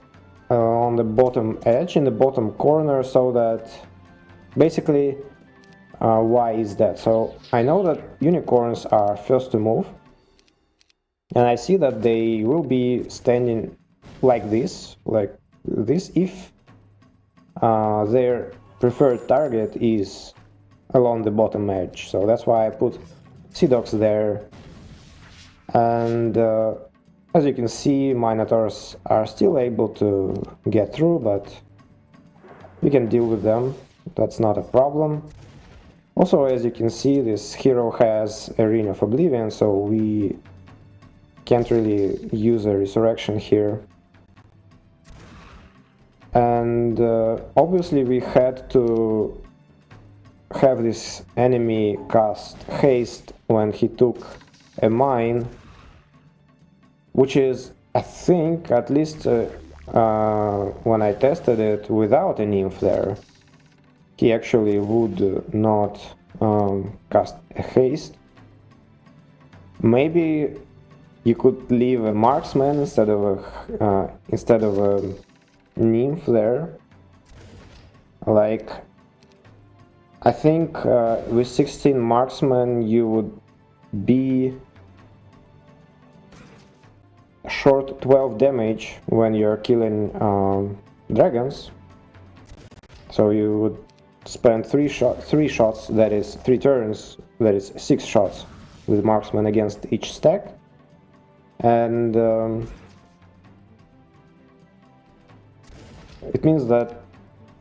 on the bottom edge, in the bottom corner, so that basically, why is that? So I know that unicorns are first to move. And I see that they will be standing like this if their preferred target is along the bottom edge. So that's why I put sea dogs there. And as you can see, Minotaurs are still able to get through, but we can deal with them. That's not a problem. Also, as you can see, this hero has a Ring of Oblivion, so we can't really use a resurrection here. And obviously we had to have this enemy cast haste when he took a mine, which is, I think, at least when I tested it without a nymph there, he actually would not cast a haste. Maybe you could leave a marksman instead of a nymph there. Like, I think with 16 marksmen you would be short 12 damage when you're killing dragons. So you would spend 3 shots, that is 3 turns, that is 6 shots with marksman against each stack. And it means that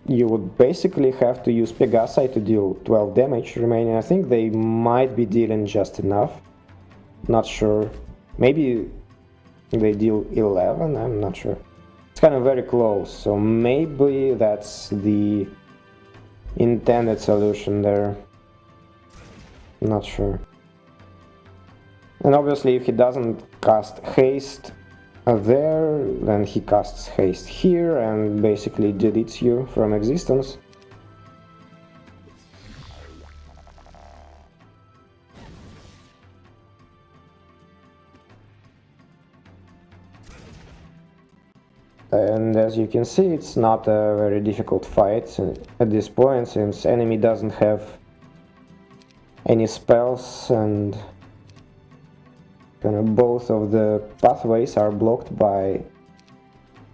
you would basically have to use Pegasi to deal 12 damage remaining. I think they might be dealing just enough. Not sure. Maybe they deal 11, I'm not sure. It's kind of very close, so maybe that's the intended solution there. Not sure. And obviously if he doesn't cast haste there, then he casts haste here and basically deletes you from existence. And as you can see, it's not a very difficult fight at this point, since enemy doesn't have any spells and kind of both of the pathways are blocked by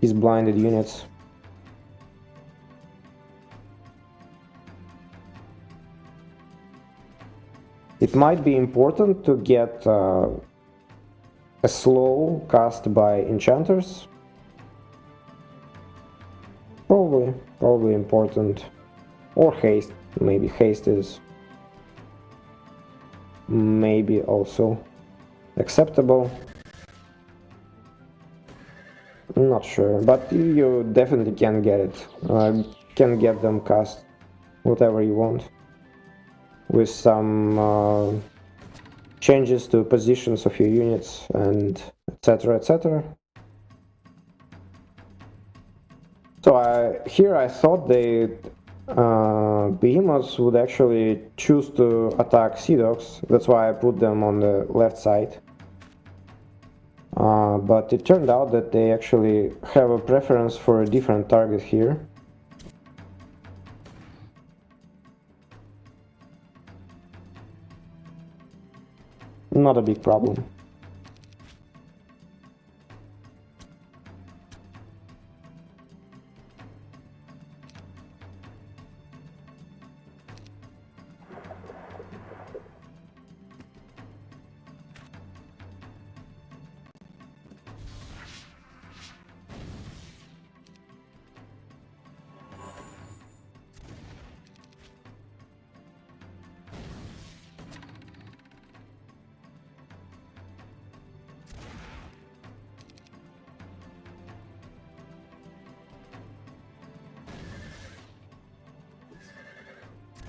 his blinded units. It might be important to get a slow cast by enchanters, Probably important. Or haste. Maybe haste is maybe also acceptable. I'm not sure, but you definitely can get it. Can get them cast whatever you want with some changes to positions of your units and etc. etc. So here I thought the behemoths would actually choose to attack Sea Dogs. That's why I put them on the left side. But it turned out that they actually have a preference for a different target here. Not a big problem.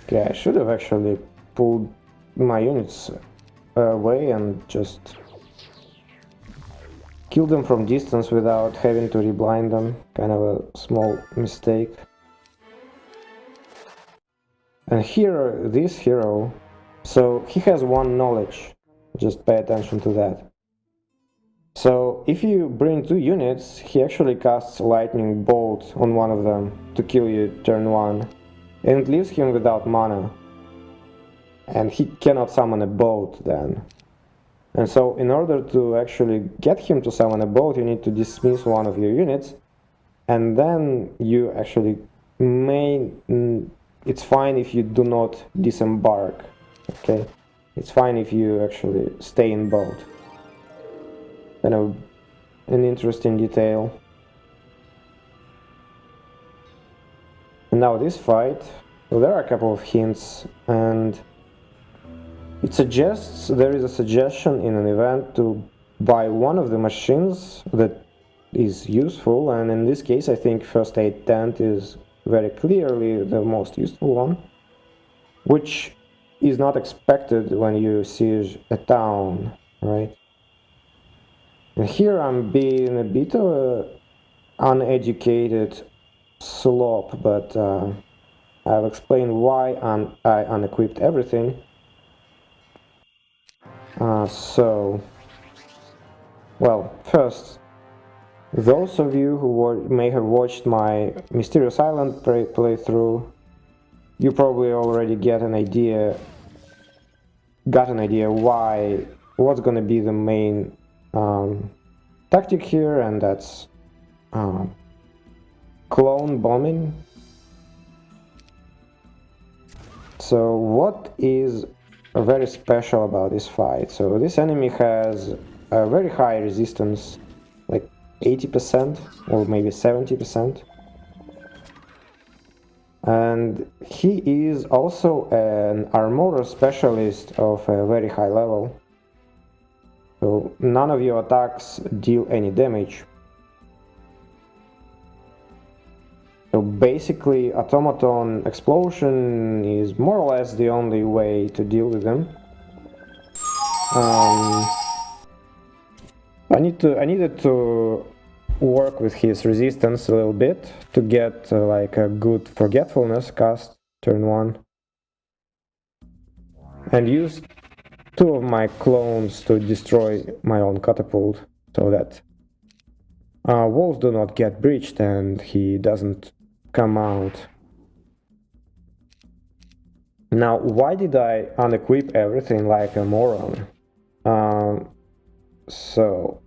Okay, I should have actually pulled my units away and just killed them from distance without having to reblind them. Kind of a small mistake. And here, this hero, so he has one knowledge. Just pay attention to that. So if you bring 2 units, he actually casts lightning bolt on one of them to kill you turn 1. And it leaves him without mana. And he cannot summon a boat then. And so in order to actually get him to summon a boat, you need to dismiss one of your units. And then you actually may... It's fine if you do not disembark. Okay? It's fine if you actually stay in boat. Kind of an interesting detail. And now this fight, well, there are a couple of hints, and it suggests, there is a suggestion in an event to buy one of the machines that is useful, and in this case I think First Aid Tent is very clearly the most useful one, which is not expected when you siege a town, right? And here I'm being a bit of an uneducated slope, but I'll explain why I unequipped everything. Well, first, those of you who may have watched my Mysterious Island playthrough, you probably already got an idea what's gonna be the main tactic here, and that's clone bombing. So what is very special about this fight? So this enemy has a very high resistance, like 80% or maybe 70%. And he is also an armorer specialist of a very high level. So none of your attacks deal any damage. So basically, automaton explosion is more or less the only way to deal with them. I needed to work with his resistance a little bit to get like a good forgetfulness cast turn 1, and use 2 of my clones to destroy my own catapult, so that walls do not get breached and he doesn't come out. Now, why did I unequip everything like a moron? So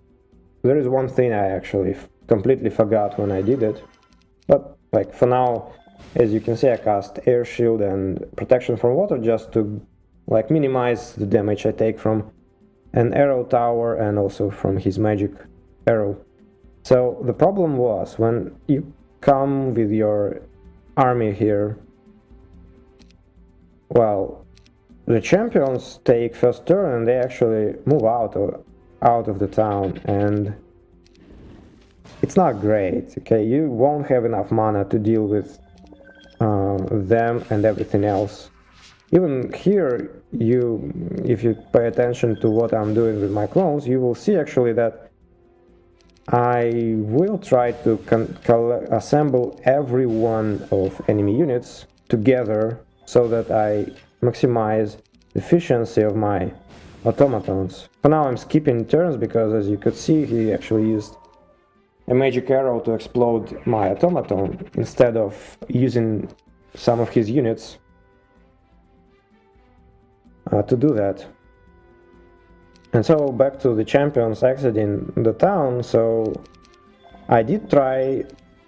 there is one thing I actually completely forgot when I did it, but like for now, as you can see, I cast air shield and protection from water just to like minimize the damage I take from an arrow tower and also from his magic arrow. So the problem was, when you come with your army here, well, the champions take first turn and they actually move out of the town, and it's not great. Okay, you won't have enough mana to deal with them and everything else. Even here, if you pay attention to what I'm doing with my clones, you will see actually that I will try to assemble every one of enemy units together so that I maximize the efficiency of my automatons. For now I'm skipping turns because, as you could see, he actually used a magic arrow to explode my automaton instead of using some of his units to do that. And so back to the champions exiting the town. So I did try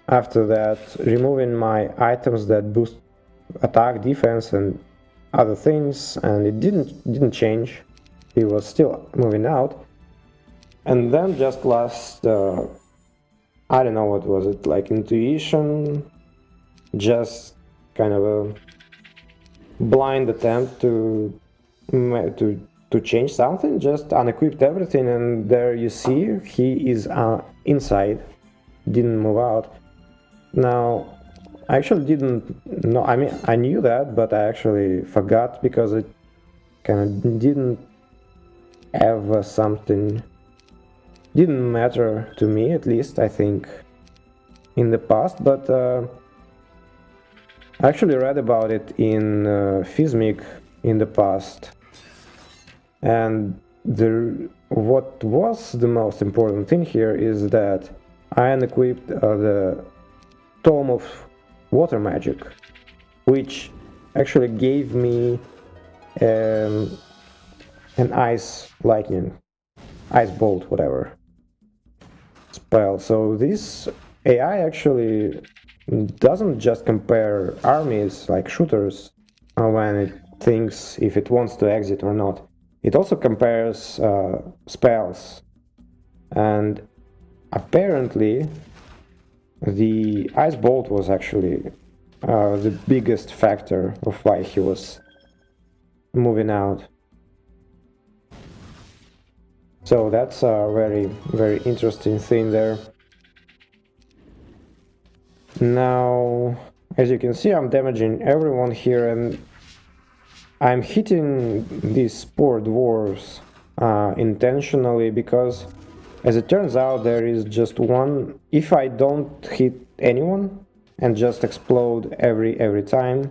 after that removing my items that boost attack, defense and other things, and it didn't change. He was still moving out. And then just last I don't know what was it, like intuition, just kind of a blind attempt to change something, just unequipped everything, and there you see he is inside, didn't move out. Now I actually didn't know, I mean I knew that, but I actually forgot because it kind of didn't have something, didn't matter to me, at least I think, in the past. But I actually read about it in Physmic in the past, and what was the most important thing here is that I unequipped the Tome of Water Magic, which actually gave me an ice bolt, whatever spell. So this AI actually doesn't just compare armies like shooters when it thinks if it wants to exit or not. It also compares spells, and apparently the ice bolt was actually the biggest factor of why he was moving out. So that's a very, very interesting thing there. Now, as you can see, I'm damaging everyone here, and I'm hitting these poor dwarves intentionally because, as it turns out, there is just one. If I don't hit anyone and just explode every time,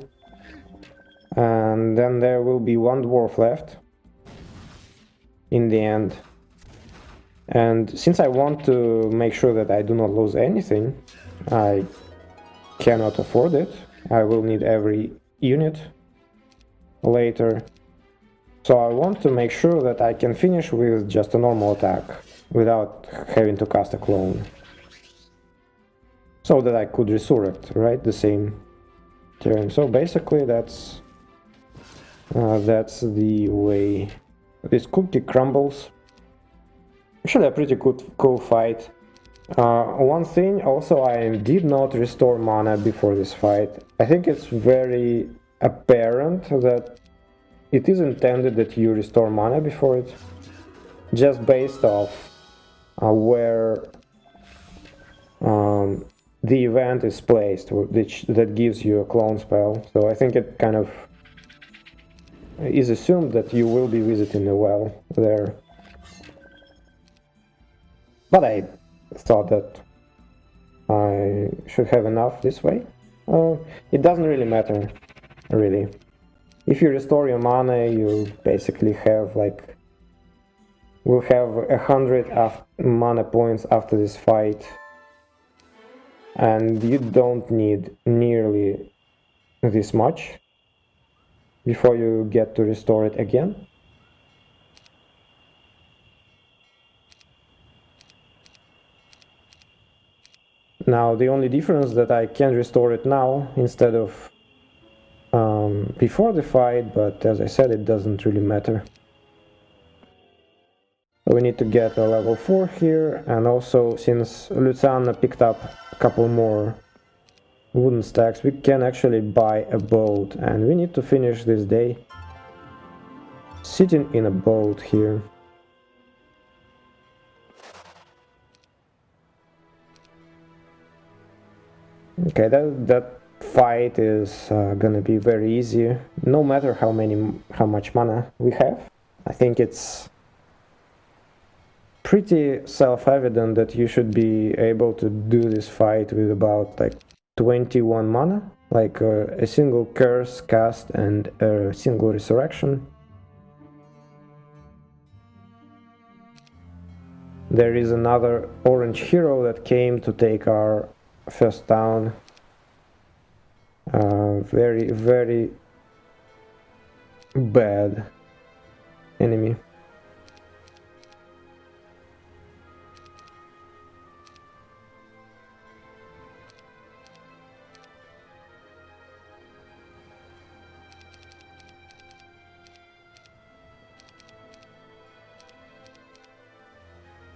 and then there will be one dwarf left in the end. And since I want to make sure that I do not lose anything, I cannot afford it. I will need every unit later. So I want to make sure that I can finish with just a normal attack without having to cast a clone, so that I could resurrect, right, the same turn. So basically that's the way this cookie crumbles. Actually a pretty cool fight. One thing also, I did not restore mana before this fight. I think it's very apparent that it is intended that you restore mana before it, just based off where the event is placed, which that gives you a clone spell. So I think it kind of is assumed that you will be visiting the well there. But I thought that I should have enough this way. It doesn't really matter, really. If you restore your mana, you basically have will have 100 mana points after this fight, and you don't need nearly this much before you get to restore it again. Now the only difference that I can restore it now instead of before the fight, but as I said, it doesn't really matter. So we need to get a level 4 here, and also since Luciana picked up a couple more wooden stacks, we can actually buy a boat, and we need to finish this day sitting in a boat here. Okay, that fight is gonna be very easy, no matter how much mana we have. I think it's pretty self-evident that you should be able to do this fight with about like 21 mana, like a single curse cast and a single resurrection. There is another orange hero that came to take our first town. Very, very bad enemy.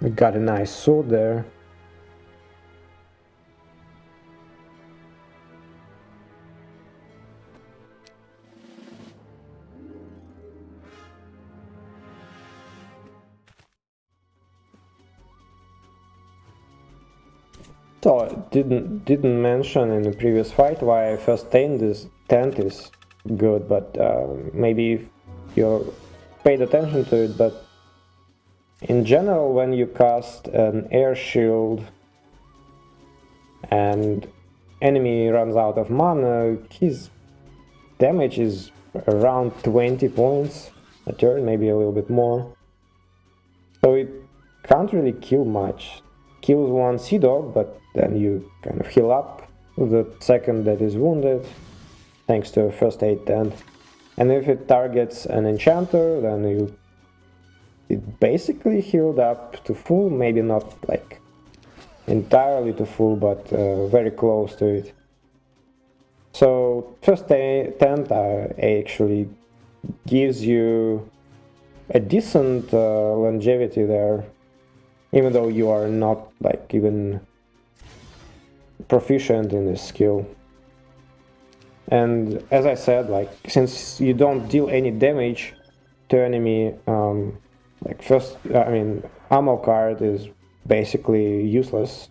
We got a nice sword there. So I didn't mention in the previous fight why first tent is good, but maybe you paid attention to it, but in general, when you cast an air shield and enemy runs out of mana, his damage is around 20 points a turn, maybe a little bit more. So it can't really kill much. Kills one sea dog, but then you kind of heal up the second that is wounded, thanks to a first aid tent. And if it targets an enchanter, then it basically healed up to full, maybe not like entirely to full, but very close to it. So first tent actually gives you a decent longevity there, even though you are not like even proficient in this skill. And as I said, like since you don't deal any damage to enemy, like ammo card is basically useless.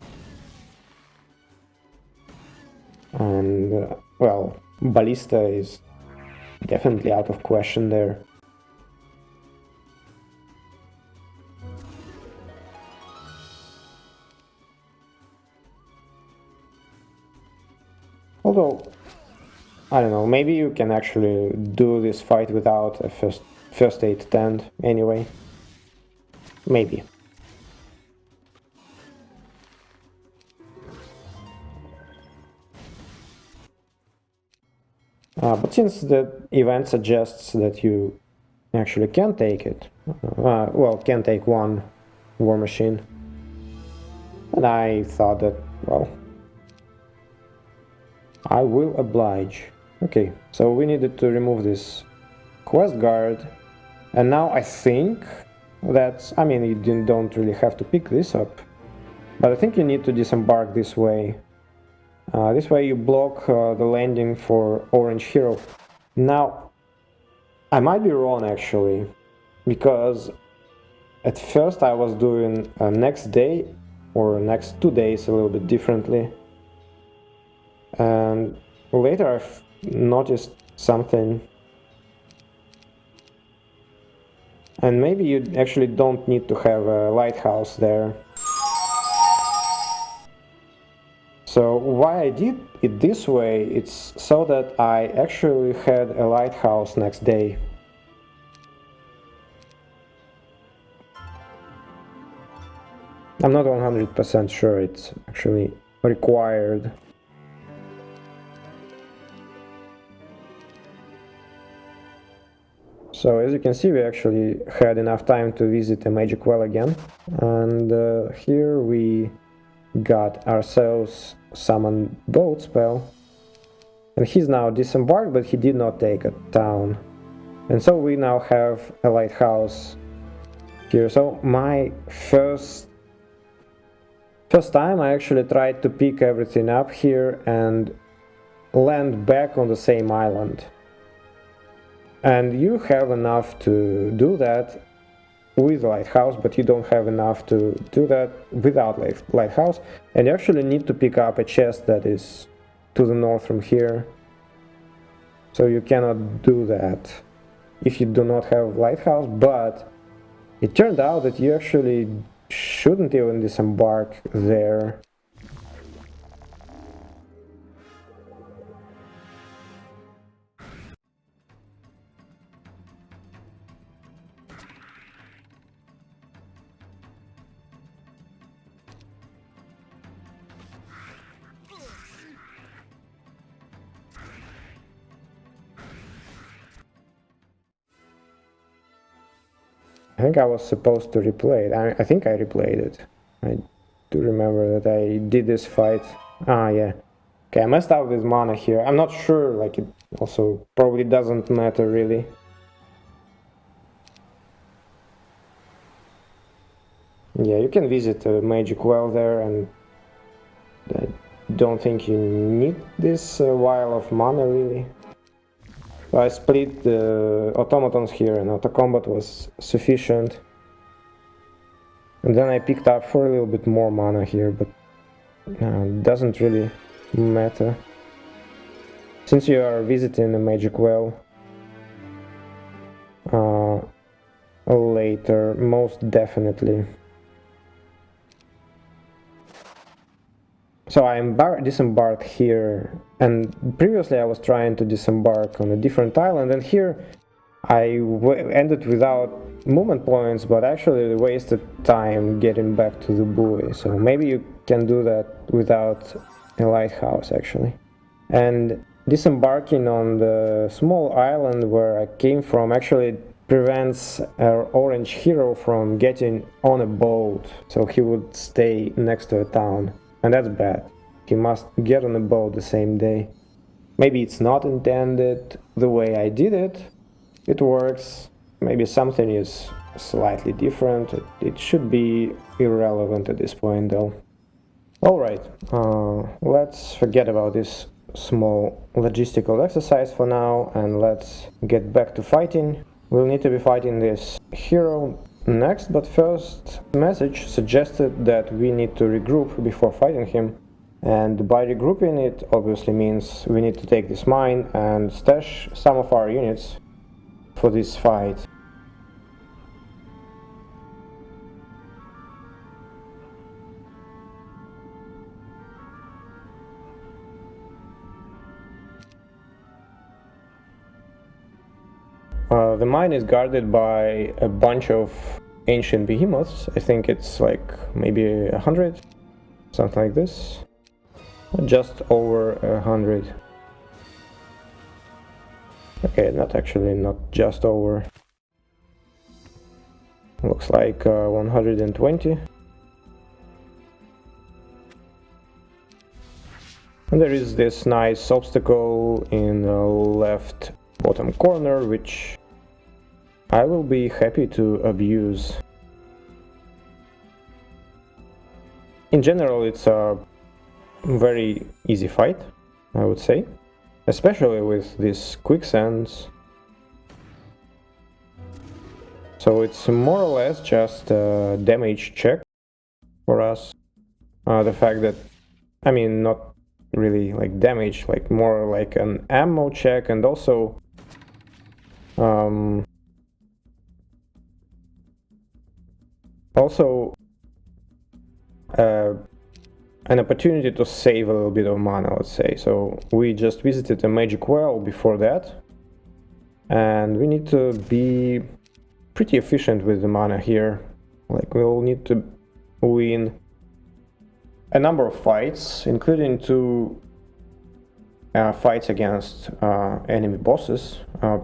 And well, ballista is definitely out of question there. Although, I don't know, maybe you can actually do this fight without a first aid tent anyway. Maybe. But since the event suggests that you actually can take it, can take one war machine, and I thought that, well, I will oblige. Okay, so we needed to remove this quest guard, and now I think that, you don't really have to pick this up, but I think you need to disembark this way. This way you block the landing for orange hero. Now, I might be wrong actually, because at first I was doing next day or next 2 days a little bit differently. And later I've noticed something. And maybe you actually don't need to have a lighthouse there. So why I did it this way, it's so that I actually had a lighthouse next day. I'm not 100% sure it's actually required. So as you can see, we actually had enough time to visit a magic well again, and here we got ourselves summon boat spell, and he's now disembarked, but he did not take a town, and so we now have a lighthouse here. So my first time I actually tried to pick everything up here, and land back on the same island. And you have enough to do that with lighthouse, but you don't have enough to do that without lighthouse. And you actually need to pick up a chest that is to the north from here. So you cannot do that if you do not have lighthouse, but it turned out that you actually shouldn't even disembark there. I think I was supposed to replay it. I think I replayed it. I do remember that I did this fight. Ah, yeah. Okay, I messed up with mana here. I'm not sure, like, it also probably doesn't matter really. Yeah, you can visit a magic well there, and I don't think you need this vial of mana really. So I split the automatons here, and auto combat was sufficient. And then I picked up for a little bit more mana here, but it doesn't really matter. Since you are visiting a magic well later, most definitely. So I disembarked here, and previously I was trying to disembark on a different island, and here I ended without movement points, but actually wasted time getting back to the buoy. So maybe you can do that without a lighthouse actually. And disembarking on the small island where I came from actually prevents our orange hero from getting on a boat, so he would stay next to a town. And that's bad. He must get on a boat the same day. Maybe it's not intended the way I did it. It works. Maybe something is slightly different. It should be irrelevant at this point though. Alright, let's forget about this small logistical exercise for now, and let's get back to fighting. We'll need to be fighting this hero next, but first, message suggested that we need to regroup before fighting him, and by regrouping it obviously means we need to take this mine and stash some of our units for this fight. The mine is guarded by a bunch of ancient behemoths. I think it's like maybe 100, something like this. Just over 100. Okay, not just over. Looks like 120. And there is this nice obstacle in the left bottom corner, which I will be happy to abuse. In general, it's a very easy fight, I would say, especially with these quicksands. So it's more or less just a damage check for us. The fact that, I mean, not really like damage, like more like an ammo check, and also an opportunity to save a little bit of mana, let's say. So we just visited a magic well before that, and we need to be pretty efficient with the mana here. Like, we'll need to win a number of fights, including 2 fights against enemy bosses,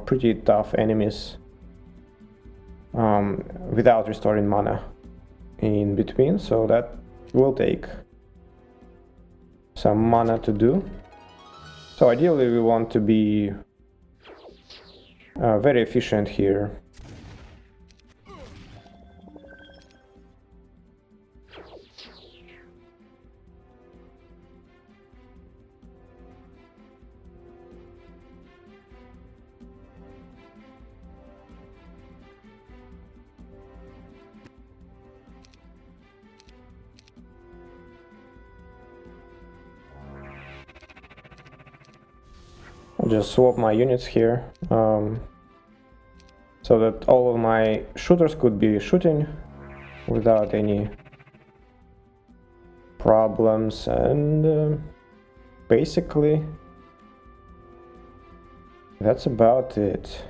pretty tough enemies, without restoring mana in between, so that will take some mana to do. So ideally we want to be very efficient here. just swap my units here, so that all of my shooters could be shooting without any problems, and basically that's about it.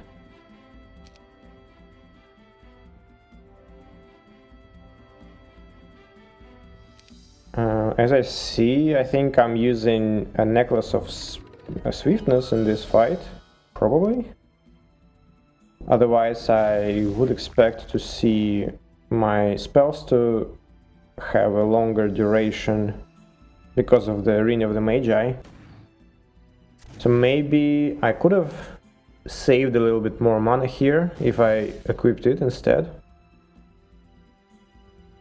As I see, I think I'm using a necklace of swiftness in this fight, probably. Otherwise, I would expect to see my spells to have a longer duration because of the Ring of the Magi. So maybe I could have saved a little bit more mana here if I equipped it instead.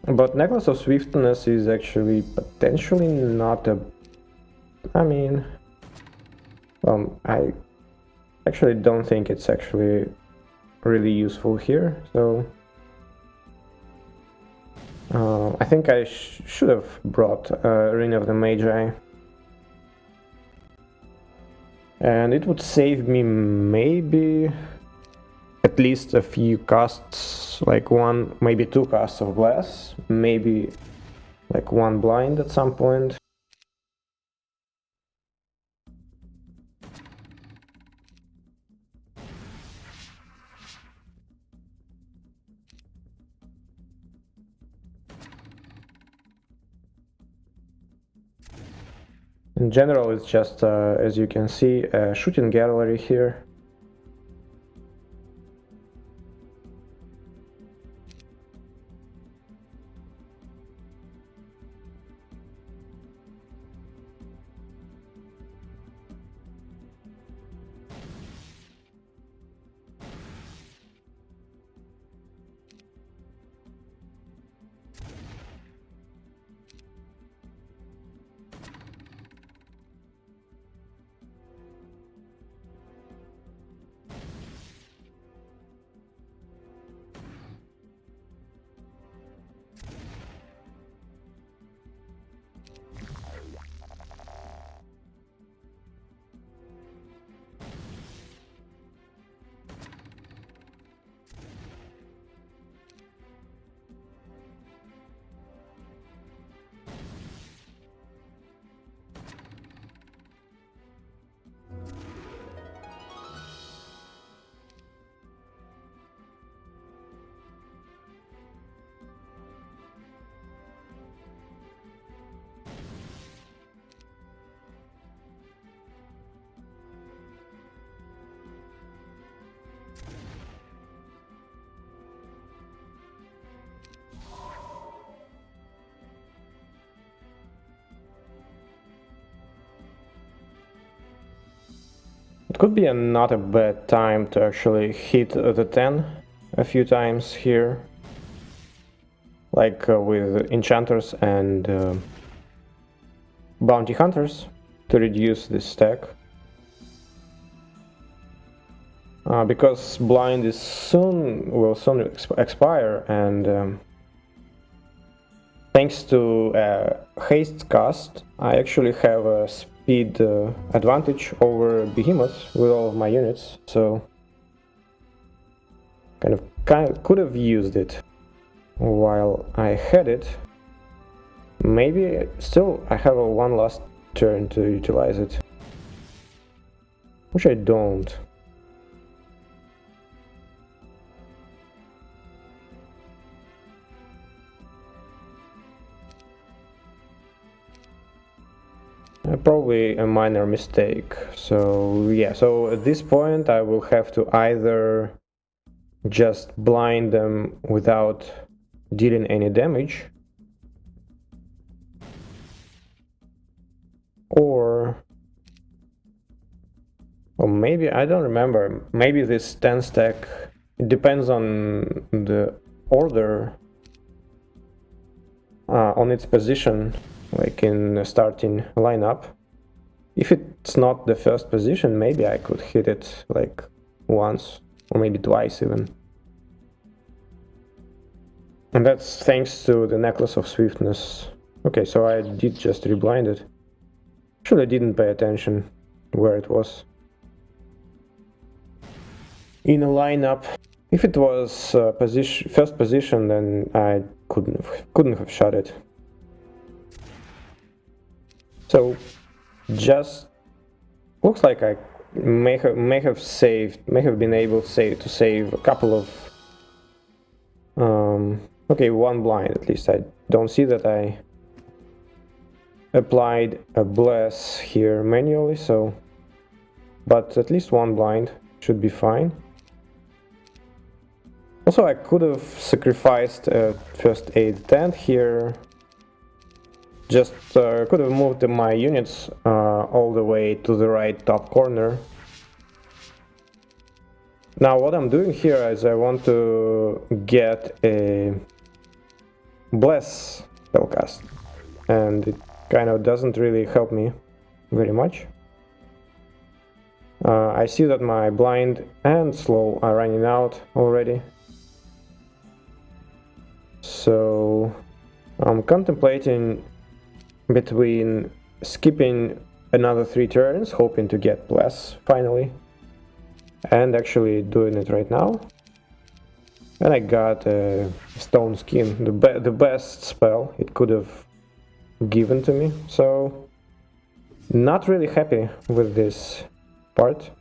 But Necklace of Swiftness is actually potentially not a... I mean... I actually don't think it's actually really useful here, so... I think I should have brought Ring of the Magi. And it would save me maybe at least a few casts, like one, maybe two casts of Bless, maybe like one blind at some point. In general, it's just, as you can see, a shooting gallery here. It could be not a bad time to actually hit the 10 a few times here, like with enchanters and bounty hunters, to reduce this stack. Because blind is will soon expire, and thanks to haste cast, I actually have a speed advantage over Behemoth with all of my units, so kind of could have used it while I had it. Maybe still I have one last turn to utilize it, which I don't. Probably a minor mistake. So yeah, so at this point I will have to either just blind them without dealing any damage, or maybe, I don't remember, maybe this 10 stack, it depends on the order, on its position, like in the starting lineup. If it's not the first position, maybe I could hit it like once or maybe twice even. And that's thanks to the Necklace of Swiftness. Okay, so I did just reblind it. Actually, I didn't pay attention where it was. in a lineup. If it was first position, then I couldn't have shot it. So just looks like I may have been able to save a couple of okay, one blind at least. I don't see that I applied a bless here manually, so but at least one blind should be fine. Also, I could have sacrificed a first aid tent here. Just could have moved my units all the way to the right top corner. Now what I'm doing here is I want to get a bless spellcast, and it kind of doesn't really help me very much. I see that my blind and slow are running out already. So I'm contemplating between skipping another 3 turns, hoping to get bless finally, and actually doing it right now. And I got a stone skin, the best spell it could have given to me, so not really happy with this part.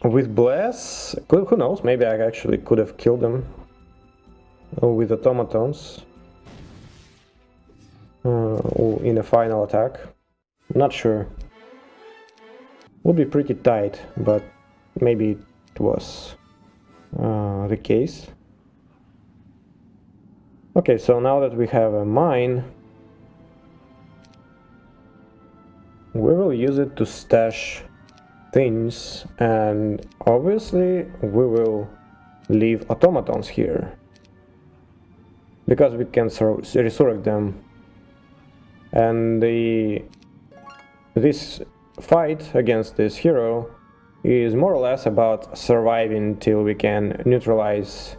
With bless, who knows, maybe I actually could have killed them with automatons in a final attack. Not sure. Would be pretty tight, but maybe it was the case. Okay, so now that we have a mine, we will use it to stash things, and obviously we will leave automatons here because we can resurrect them. And this fight against this hero is more or less about surviving till we can neutralize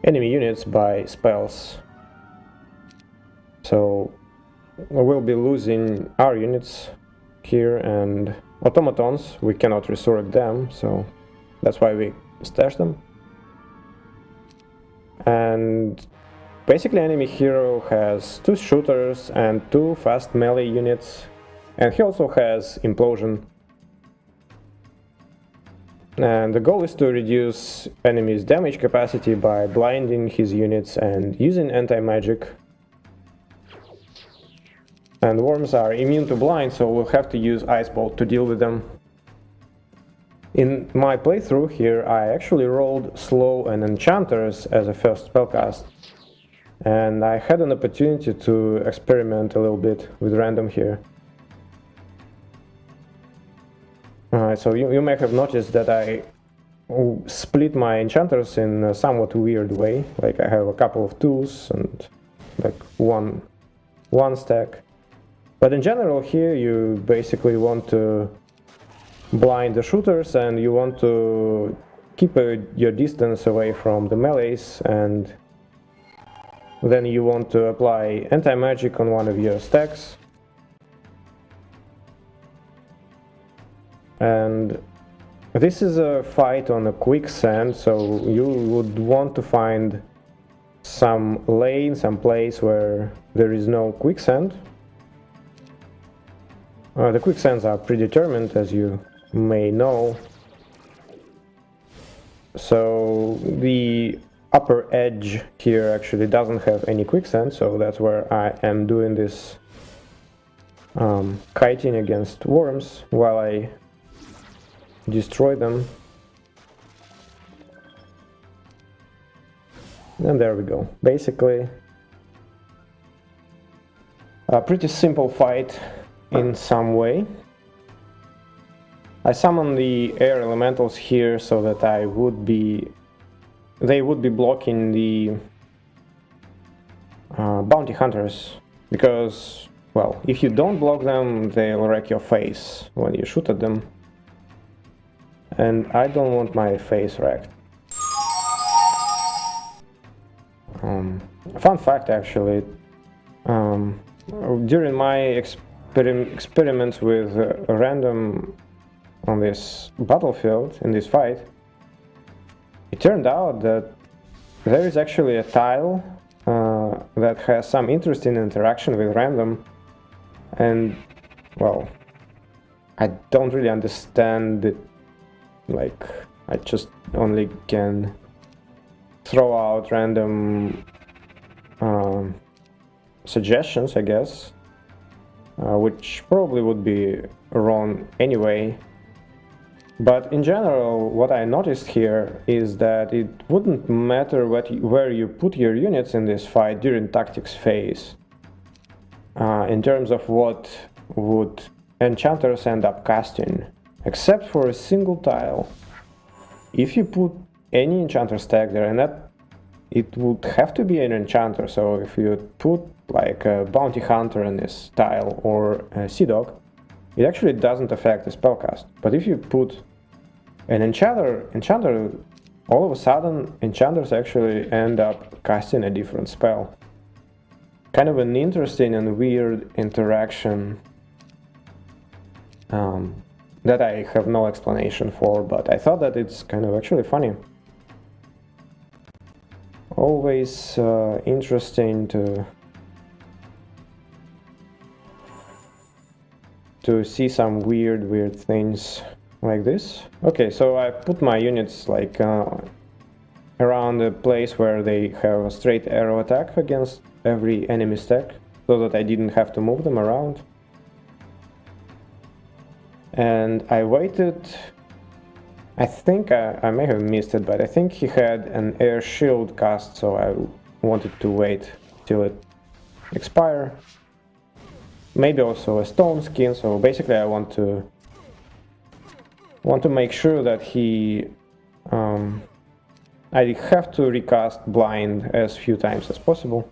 enemy units by spells. So we'll be losing our units here, and automatons, we cannot resurrect them, so that's why we stash them. And basically enemy hero has 2 shooters and 2 fast melee units, and he also has implosion. And the goal is to reduce enemy's damage capacity by blinding his units and using anti-magic. And worms are immune to blind, so we'll have to use Ice Bolt to deal with them. In my playthrough here, I actually rolled Slow and Enchanters as a first spellcast, and I had an opportunity to experiment a little bit with random here. So you may have noticed that I split my enchanters in a somewhat weird way. Like I have a couple of tools and like one stack. But in general here you basically want to blind the shooters, and you want to keep your distance away from the melees, and then you want to apply anti-magic on one of your stacks. And this is a fight on a quicksand, so you would want to find some lane, some place where there is no quicksand. The quicksands are predetermined, as you may know. So the upper edge here actually doesn't have any quicksand, so that's where I am doing this kiting against worms while I destroy them. And there we go. Basically a pretty simple fight in some way. I summon the air elementals here so that they would be blocking the bounty hunters, because, well, if you don't block them, they'll wreck your face when you shoot at them. And I don't want my face wrecked. Fun fact, actually, during my experiments with random on this battlefield, in this fight, it turned out that there is actually a tile that has some interesting interaction with random, and well, I don't really understand it. Like, I just only can throw out random suggestions, I guess, which probably would be wrong anyway. But in general, what I noticed here is that it wouldn't matter where you put your units in this fight during tactics phase, in terms of what would enchanters end up casting, except for a single tile. If you put any enchanter stack there, and that it would have to be an enchanter, so if you put like a bounty hunter in this tile or a sea dog, it actually doesn't affect the spellcast. But if you put an enchanter, all of a sudden enchanters actually end up casting a different spell. Kind of an interesting and weird interaction that I have no explanation for, but I thought that it's kind of actually funny. Always interesting to see some weird things like this. Okay, so I put my units like around a place where they have a straight arrow attack against every enemy stack, so that I didn't have to move them around. And I waited, I think I may have missed it, but I think he had an air shield cast, so I wanted to wait till it expire. Maybe also a stone skin, so basically I want to make sure that he I have to recast blind as few times as possible.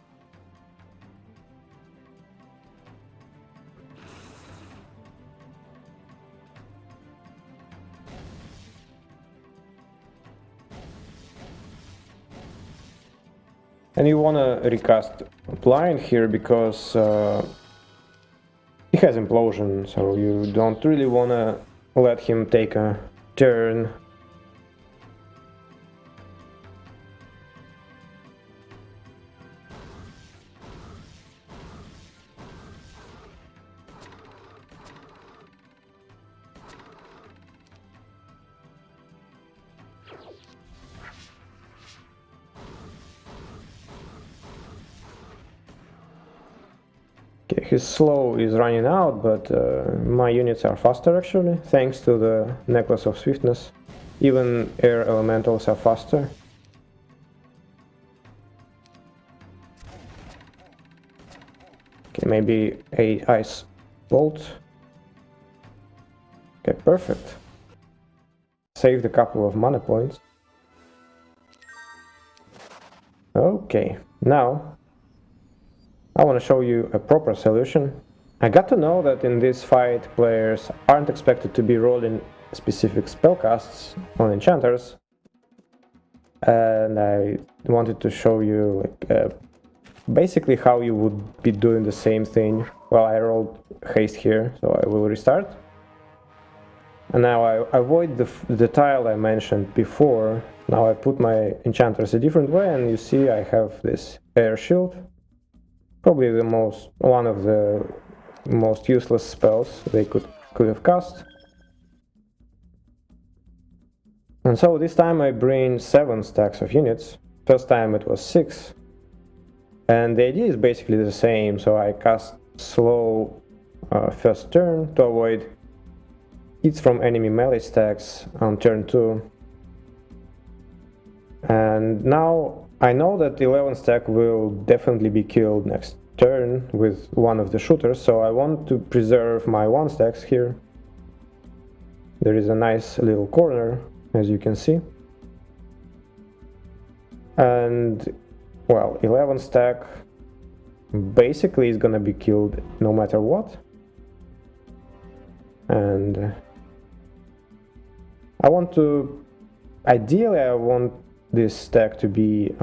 And you want to recast blind here because he has implosion, so you don't really want to let him take a turn. Okay, his slow is running out, but my units are faster actually, thanks to the Necklace of Swiftness. Even air elementals are faster. Okay, maybe a ice bolt. Okay, perfect. Saved a couple of mana points. Okay, now I want to show you a proper solution. I got to know that in this fight players aren't expected to be rolling specific spellcasts on enchanters, and I wanted to show you like basically how you would be doing the same thing. Well, I rolled haste here, so I will restart. And now I avoid the tile I mentioned before. Now I put my enchanters a different way, and you see I have this air shield. Probably one of the most useless spells they could have cast. And so this time I bring 7 stacks of units. First time it was 6. And the idea is basically the same, so I cast slow first turn to avoid hits from enemy melee stacks on turn 2. And now I know that 11 stack will definitely be killed next turn with one of the shooters, so I want to preserve my 1 stacks here. There is a nice little corner, as you can see. And, well, 11 stack basically is gonna be killed no matter what. And ideally I want this stack to be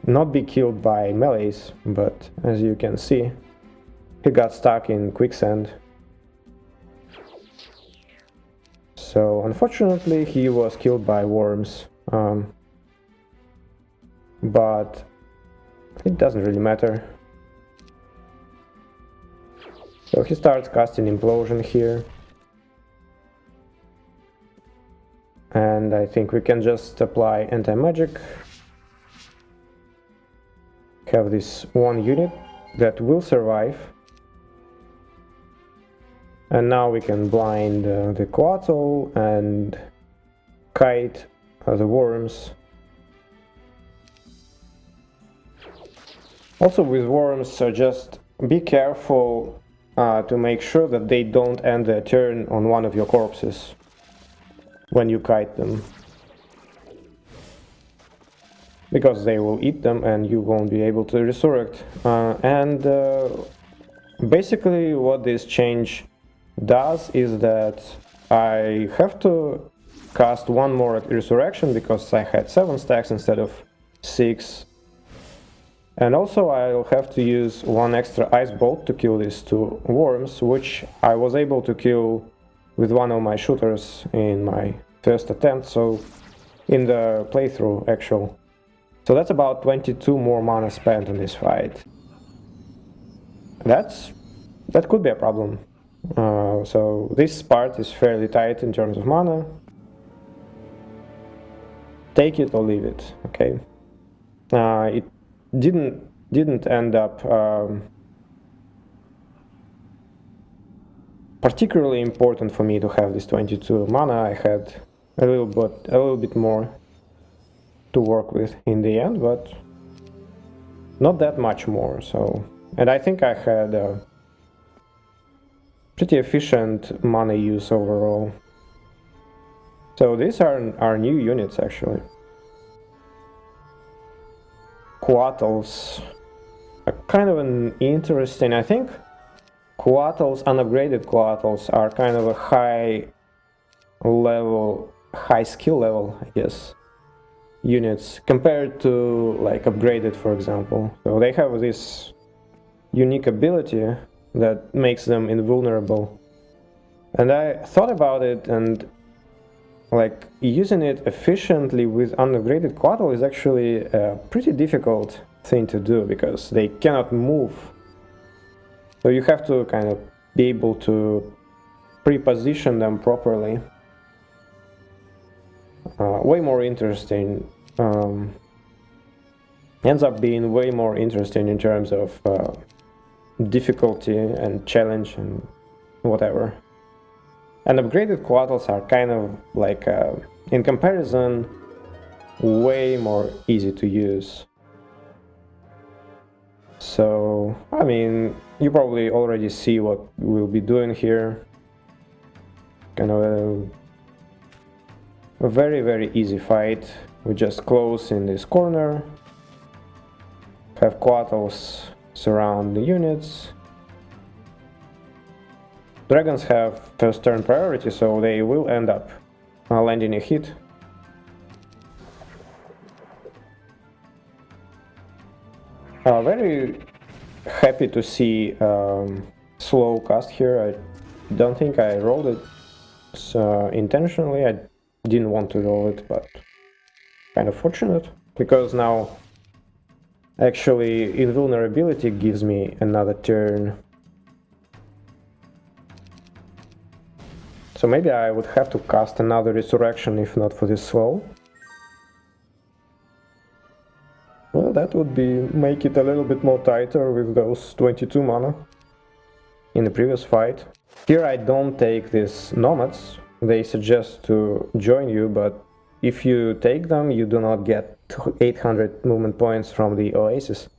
not be killed by melees, but as you can see, he got stuck in quicksand. So unfortunately he was killed by worms, but it doesn't really matter. So he starts casting Implosion here. And I think we can just apply anti-magic. Have this one unit that will survive. And now we can blind the Coatl and kite the worms. Also with worms, just be careful to make sure that they don't end their turn on one of your corpses when you kite them. Because they will eat them and you won't be able to resurrect. Basically what this change does is that I have to cast one more resurrection because I had 7 stacks instead of 6. And also I'll have to use 1 extra ice bolt to kill these 2 worms, which I was able to kill with one of my shooters in my first attempt, so in the playthrough actual. So that's about 22 more mana spent on this fight. That could be a problem. So this part is fairly tight in terms of mana. Take it or leave it, okay? It didn't end up particularly important for me to have this 22 mana. I had a little bit more to work with in the end, but not that much more. So, and I think I had a pretty efficient mana use overall. So these are new units actually. Coatls are kind of an interesting, I think Coatls, unupgraded Coatls are kind of a high skill level, I guess, units compared to like upgraded, for example. So they have this unique ability that makes them invulnerable. And I thought about it, and like using it efficiently with unupgraded Coatl is actually a pretty difficult thing to do because they cannot move. So you have to kind of be able to pre-position them properly. Way more interesting. Ends up being way more interesting in terms of difficulty and challenge and whatever. And upgraded Coatls are kind of like, in comparison, way more easy to use. So, I mean, you probably already see what we'll be doing here. Kind of a very, very easy fight. We just close in this corner, have Coatls surround the units. Dragons have first turn priority, so they will end up landing a hit. Very happy to see slow cast here. I don't think I rolled it intentionally. I didn't want to roll it, but kind of fortunate, because now actually invulnerability gives me another turn. So maybe I would have to cast another resurrection if not for this slow. Well, that would make it a little bit more tighter with those 22 mana in the previous fight. Here I don't take these nomads. They suggest to join you, but if you take them, you do not get 800 movement points from the oasis.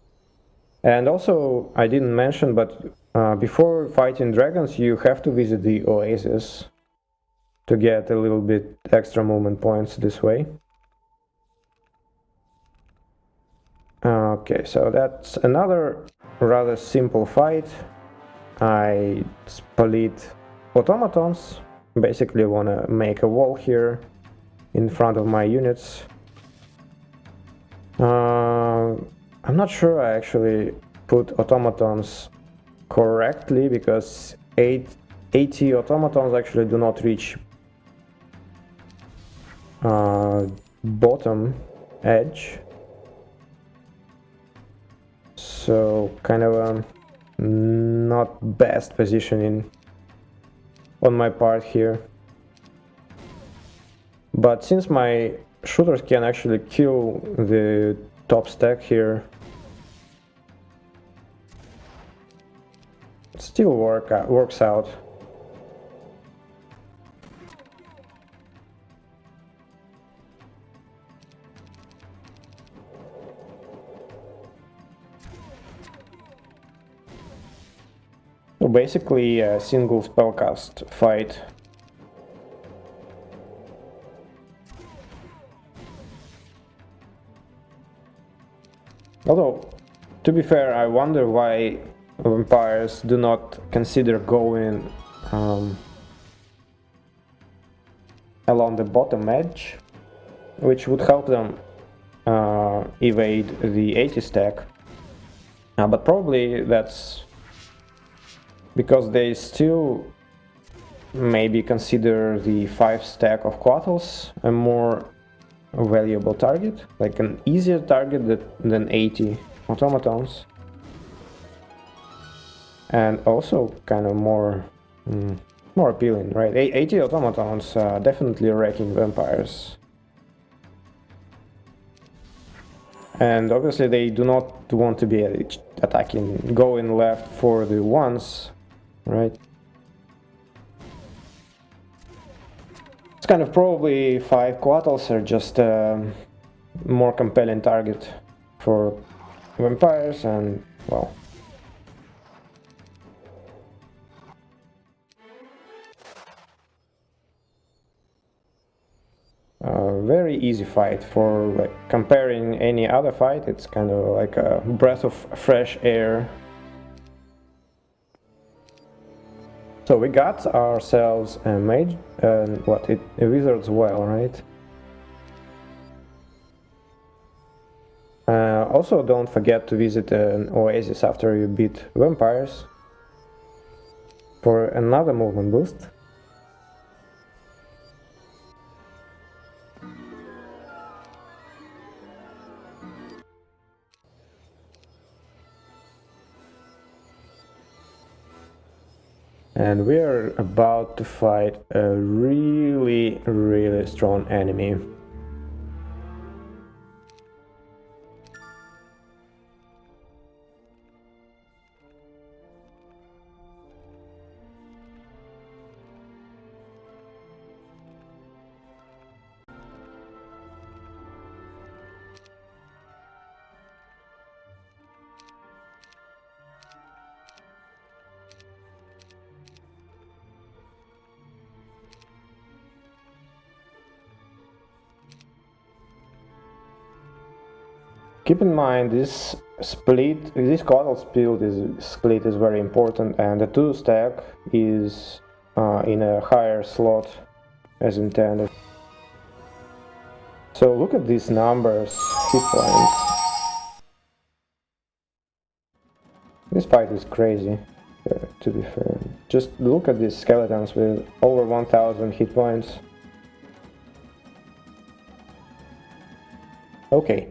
And also, I didn't mention, but before fighting dragons, you have to visit the oasis to get a little bit extra movement points this way. Okay, so that's another rather simple fight. I split automatons. Basically want to make a wall here in front of my units. I'm not sure I actually put automatons correctly, because 80 automatons actually do not reach bottom edge. So kind of a not best positioning on my part here. But since my shooters can actually kill the top stack here, it still works out. So basically a single spellcast fight. Although, to be fair, I wonder why vampires do not consider going along the bottom edge, which would help them evade the 80 stack. But probably that's because they still maybe consider the 5 stack of Quattles a more valuable target, like an easier target than 80 automatons, and also kind of more appealing, right? 80 automatons definitely wrecking vampires, and obviously they do not want to be attacking going left for the ones, right? It's kind of probably 5 Quattles are just a more compelling target for vampires, and well, very easy fight. For like comparing any other fight, it's kind of like a breath of fresh air. So we got ourselves a mage, and a wizard's well, right? Also, don't forget to visit an oasis after you beat vampires for another movement boost. And we are about to fight a really, really strong enemy. Keep in mind this Quattle's split is very important, and the 2 stack is in a higher slot as intended. So look at these numbers, hit points. This fight is crazy, to be fair. Just look at these skeletons with over 1000 hit points. Okay.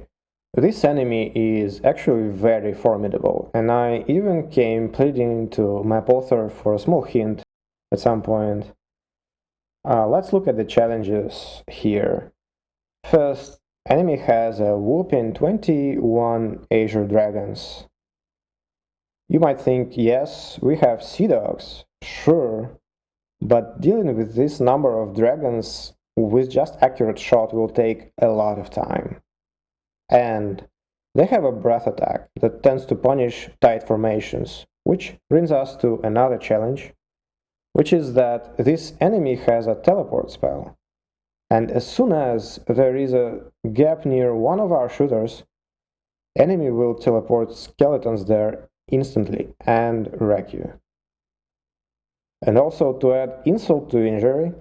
This enemy is actually very formidable, and I even came pleading to map author for a small hint at some point. Let's look at the challenges here. First, enemy has a whopping 21 Azure Dragons. You might think, yes, we have Sea Dogs, sure, but dealing with this number of dragons with just accurate shot will take a lot of time. And they have a breath attack that tends to punish tight formations, which brings us to another challenge, which is that this enemy has a teleport spell. And as soon as there is a gap near one of our shooters, enemy will teleport skeletons there instantly and wreck you. And also, to add insult to injury,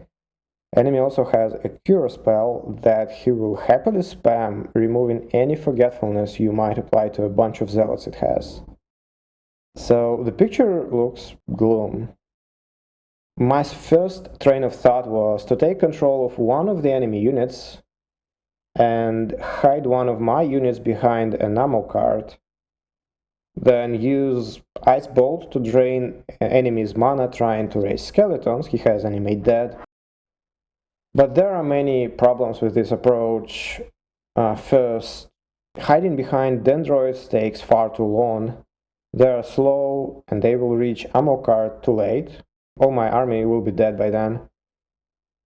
enemy also has a cure spell that he will happily spam, removing any forgetfulness you might apply to a bunch of zealots it has. So the picture looks gloom. my first train of thought was to take control of one of the enemy units and hide one of my units behind an ammo cart, then use Ice Bolt to drain enemy's mana trying to raise skeletons. He has animate dead. But there are many problems with this approach. First, hiding behind dendroids takes far too long. They are slow and they will reach ammo cart too late. All my army will be dead by then.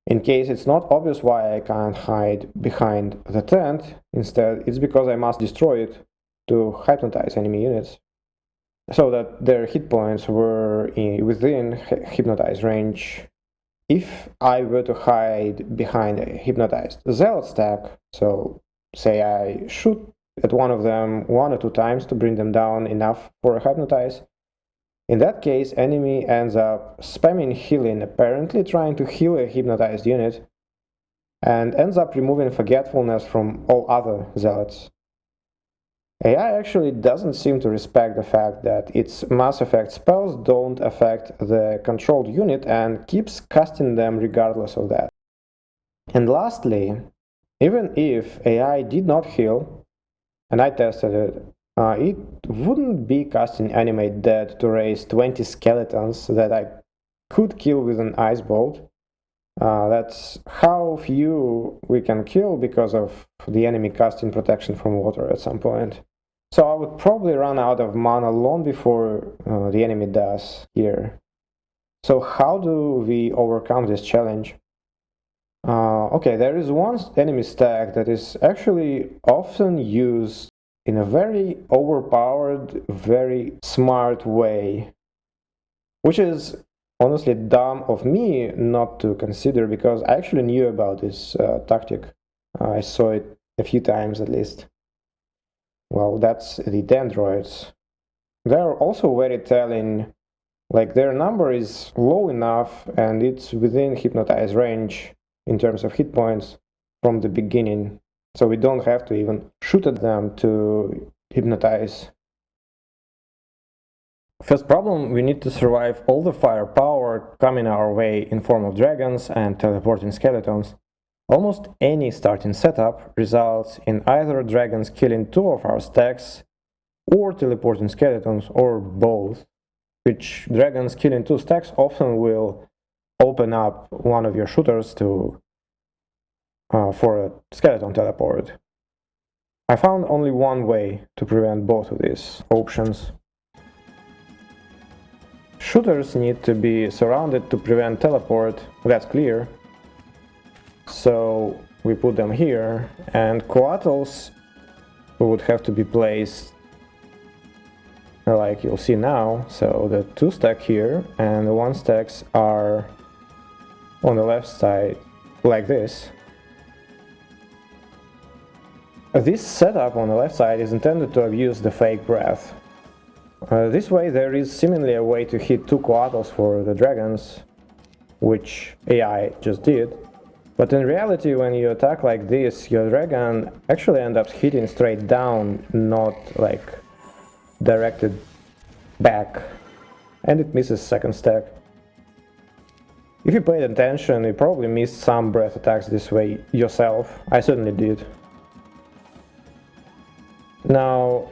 In case it's not obvious why I can't hide behind the tent, instead it's because I must destroy it to hypnotize enemy units, so that their hit points were within hypnotize range. If I were to hide behind a hypnotized zealot stack, so say I shoot at one of them 1 or 2 times to bring them down enough for a hypnotize, in that case enemy ends up spamming healing, apparently trying to heal a hypnotized unit, and ends up removing forgetfulness from all other zealots. AI actually doesn't seem to respect the fact that its mass effect spells don't affect the controlled unit and keeps casting them regardless of that. And lastly, even if AI did not heal, and I tested it, it wouldn't be casting Animate Dead to raise 20 skeletons that I could kill with an Ice Bolt. That's how few we can kill because of the enemy casting protection from water at some point. So I would probably run out of mana long before the enemy does here. So how do we overcome this challenge? Okay, there is one enemy stack that is actually often used in a very overpowered, very smart way, which is honestly dumb of me not to consider, because I actually knew about this tactic. I saw it a few times at least. Well, that's the dendroids. They're also very telling, like their number is low enough and it's within hypnotize range in terms of hit points from the beginning, so we don't have to even shoot at them to hypnotize. First problem, we need to survive all the firepower coming our way in form of dragons and teleporting skeletons. Almost any starting setup results in either dragons killing 2 of our stacks or teleporting skeletons, or both, which dragons killing 2 stacks often will open up one of your shooters to for a skeleton teleport. I found only one way to prevent both of these options. Shooters need to be surrounded to prevent teleport, that's clear. So we put them here, and coatls would have to be placed like you'll see now. So the 2 stack here and the 1 stacks are on the left side like this. This setup on the left side is intended to abuse the fake breath. This way there is seemingly a way to hit 2 coatls for the dragons, which AI just did. But in reality, when you attack like this, your dragon actually ends up hitting straight down, not like directed back, and it misses 2nd stack. If you paid attention, you probably missed some breath attacks this way yourself. I certainly did. Now,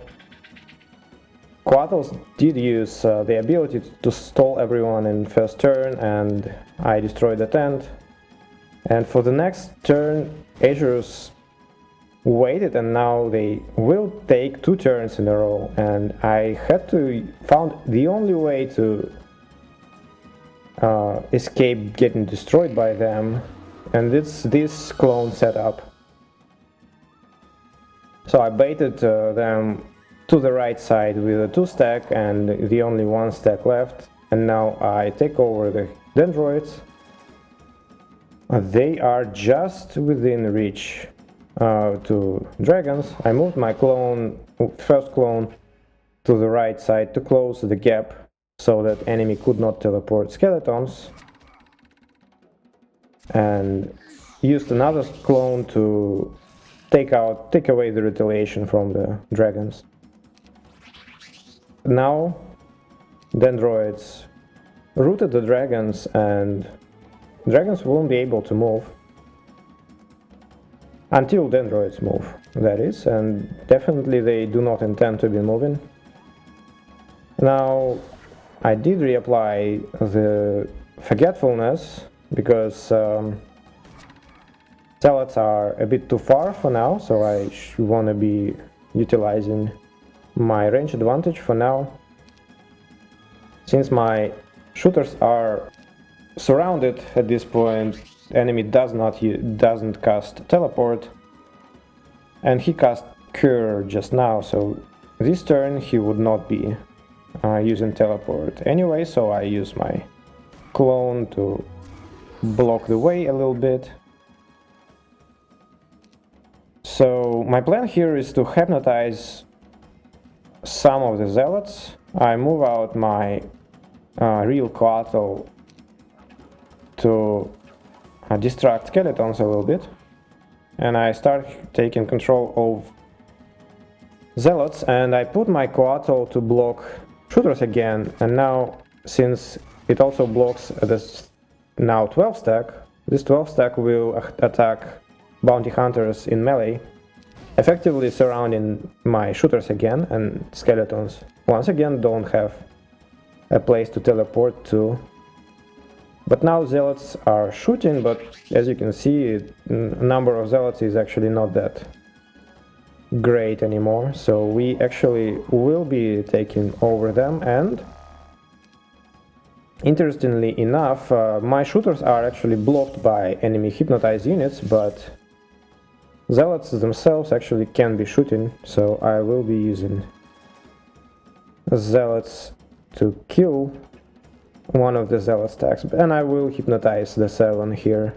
coatls did use the ability to stall everyone in first turn, and I destroyed the tent. And for the next turn, Azurus waited, and now they will take 2 turns in a row, and I had to found the only way to escape getting destroyed by them, and it's this clone setup. So I baited them to the right side with a 2 stack and the only 1 stack left, and now I take over the dendroids. They are just within reach to dragons. I moved my first clone to the right side to close the gap so that enemy could not teleport skeletons, and used another clone to take away the retaliation from the dragons. Now dendroids rooted the dragons, and dragons won't be able to move. Until dendroids move, that is, and definitely they do not intend to be moving. Now, I did reapply the Forgetfulness because zealots are a bit too far for now, so I want to be utilizing my range advantage for now. Since my shooters are surrounded at this point, enemy doesn't cast teleport, and he cast cure just now, so this turn he would not be using teleport anyway, so I use my clone to block the way a little bit. So my plan here is to hypnotize some of the zealots. I move out my real coatl to distract skeletons a little bit, and I start taking control of zealots, and I put my coatl to block shooters again, and now since it also blocks this now 12 stack, this 12 stack will attack bounty hunters in melee, effectively surrounding my shooters again, and skeletons once again don't have a place to teleport to. But now zealots are shooting, but as you can see, number of zealots is actually not that great anymore, so we actually will be taking over them. And interestingly enough, my shooters are actually blocked by enemy hypnotized units, but zealots themselves actually can be shooting, so I will be using zealots to kill one of the zealot stacks, and I will hypnotize the 7 here.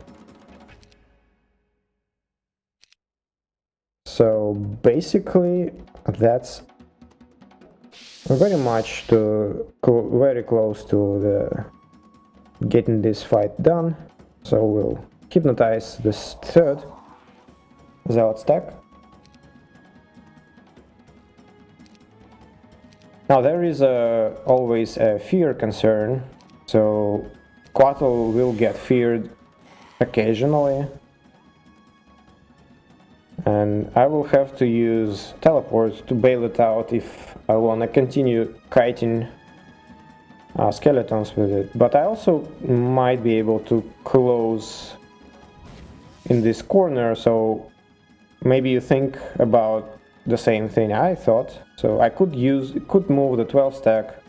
So basically that's very much very close to the getting this fight done, so we'll hypnotize this 3rd zealot stack. Now there is always a fear concern, so coatl will get feared occasionally, and I will have to use teleport to bail it out if I want to continue kiting skeletons with it. But I also might be able to close in this corner, so maybe you think about the same thing I thought. So I could move the 12 stack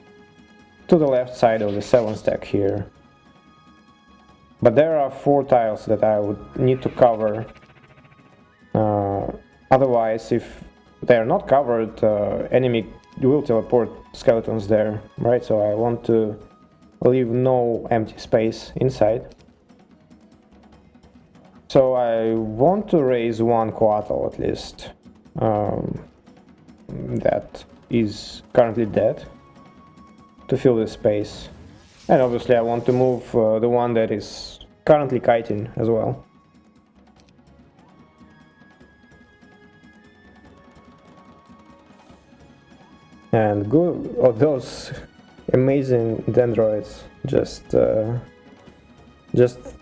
to the left side of the 7 stack here. But there are 4 tiles that I would need to cover. Otherwise, if they are not covered, enemy will teleport skeletons there, right? So I want to leave no empty space inside. So I want to raise 1 coatl at least. That is currently dead, to fill the space. And obviously I want to move the one that is currently kiting as well. And good, those amazing dendroids, just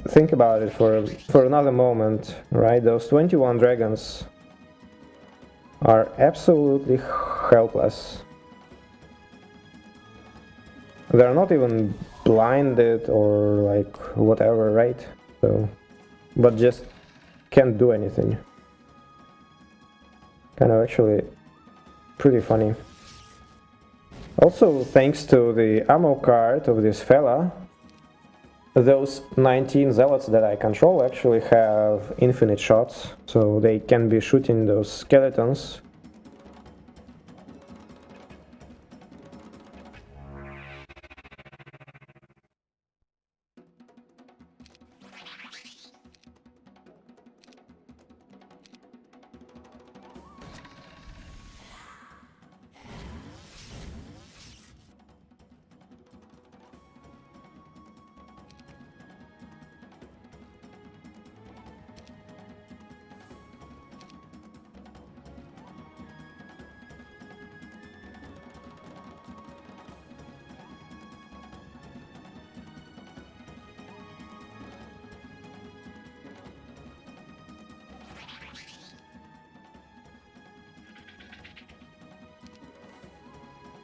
think about it for another moment, right? Those 21 dragons are absolutely helpless. They're not even blinded or like whatever, right? So, but just can't do anything. Kind of actually pretty funny. Also, thanks to the ammo card of this fella, those 19 zealots that I control actually have infinite shots, so they can be shooting those skeletons.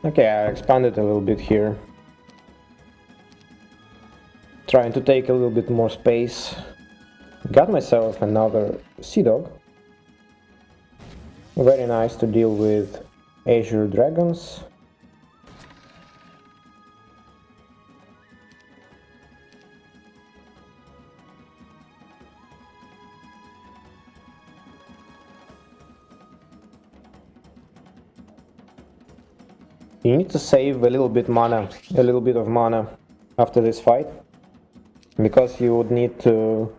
Okay, I expanded a little bit here. Trying to take a little bit more space. Got myself another sea dog. Very nice to deal with azure dragons. You need to save a little bit of mana after this fight, because you would need to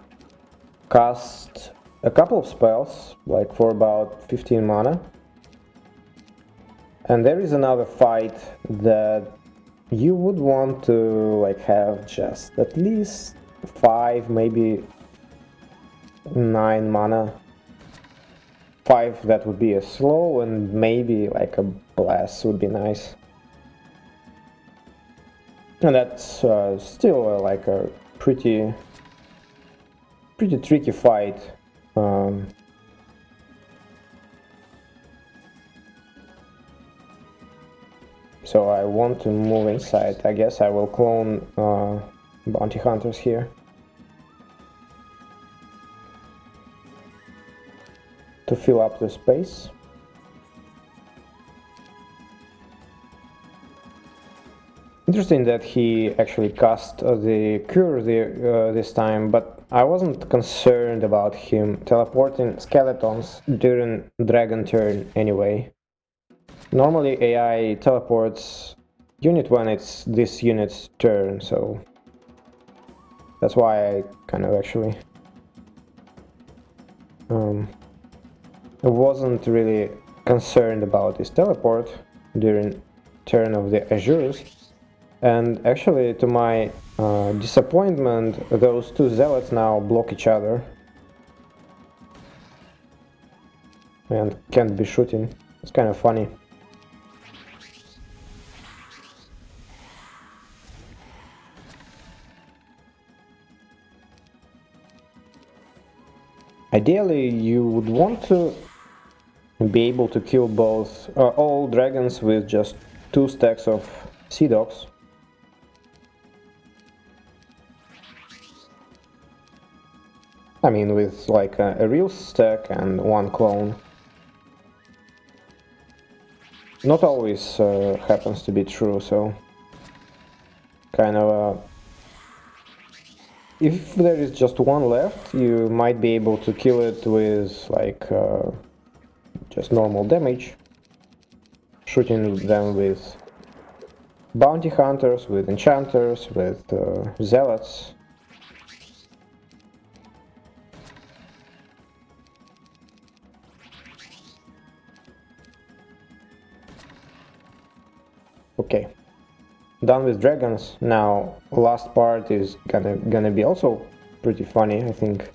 cast a couple of spells, like for about 15 mana. And there is another fight that you would want to like have just at least 5, maybe 9 mana. 5 that would be a slow, and maybe like a blast would be nice. And that's still like a pretty tricky fight. So I want to move inside. I guess I will clone bounty hunters here to fill up the space. Interesting that he actually cast the cure this time, but I wasn't concerned about him teleporting skeletons during dragon turn anyway. Normally AI teleports unit when it's this unit's turn, so that's why I kind of actually wasn't really concerned about this teleport during turn of the Azures. And actually, to my disappointment, those two zealots now block each other and can't be shooting. It's kind of funny. Ideally, you would want to be able to kill both all dragons with just 2 stacks of sea dogs. I mean, with like a real stack and 1 clone. Not always happens to be true, so kind of if there is just 1 left, you might be able to kill it with like just normal damage, shooting them with bounty hunters, with enchanters, with zealots. Okay, done with dragons. Now last part is gonna be also pretty funny, I think.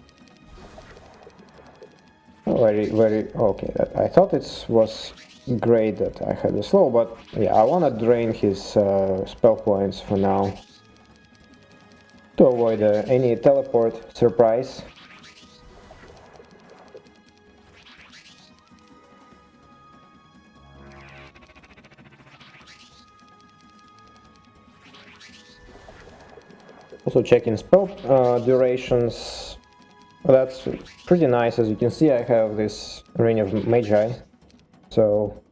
Very okay. I thought it was great that I had a slow, but yeah, I wanna drain his spell points for now to avoid any teleport surprise. Also checking spell durations. That's pretty nice. As you can see, I have this Ring of Magi, so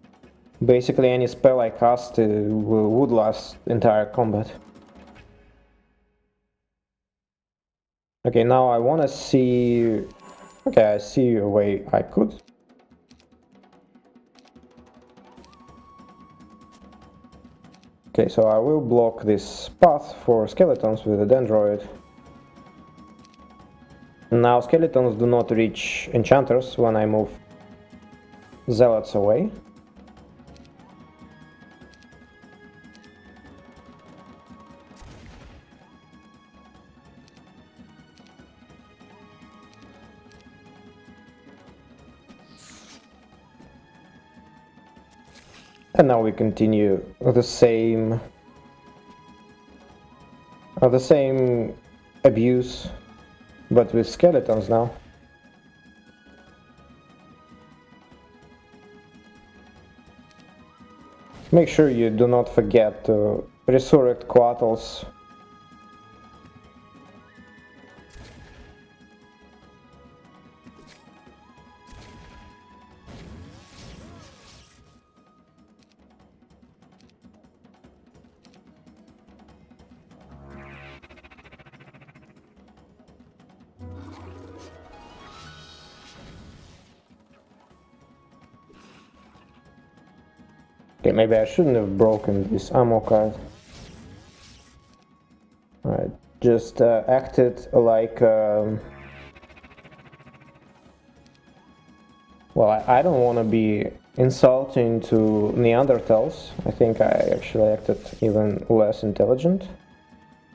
basically any spell I cast would last entire combat. Okay, now I want to see... Okay, I see a way I could. Okay, so I will block this path for skeletons with a dendroid. Now skeletons do not reach enchanters when I move zealots away. And now we continue the same abuse, but with skeletons now. Make sure you do not forget to resurrect Quattles. Okay, maybe I shouldn't have broken this ammo card. I just acted like... well, I don't want to be insulting to Neanderthals. I think I actually acted even less intelligent.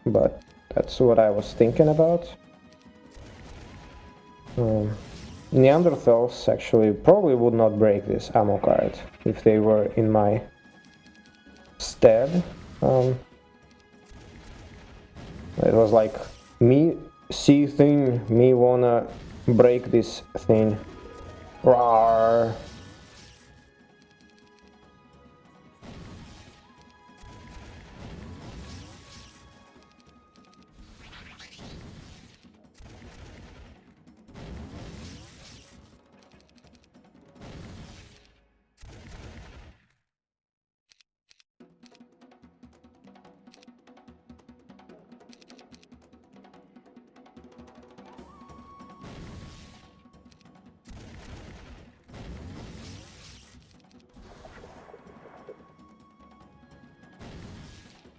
But that's what I was thinking about. Neanderthals actually probably would not break this ammo card if they were in my stead. It was like me see thing, me wanna break this thing. Rawr.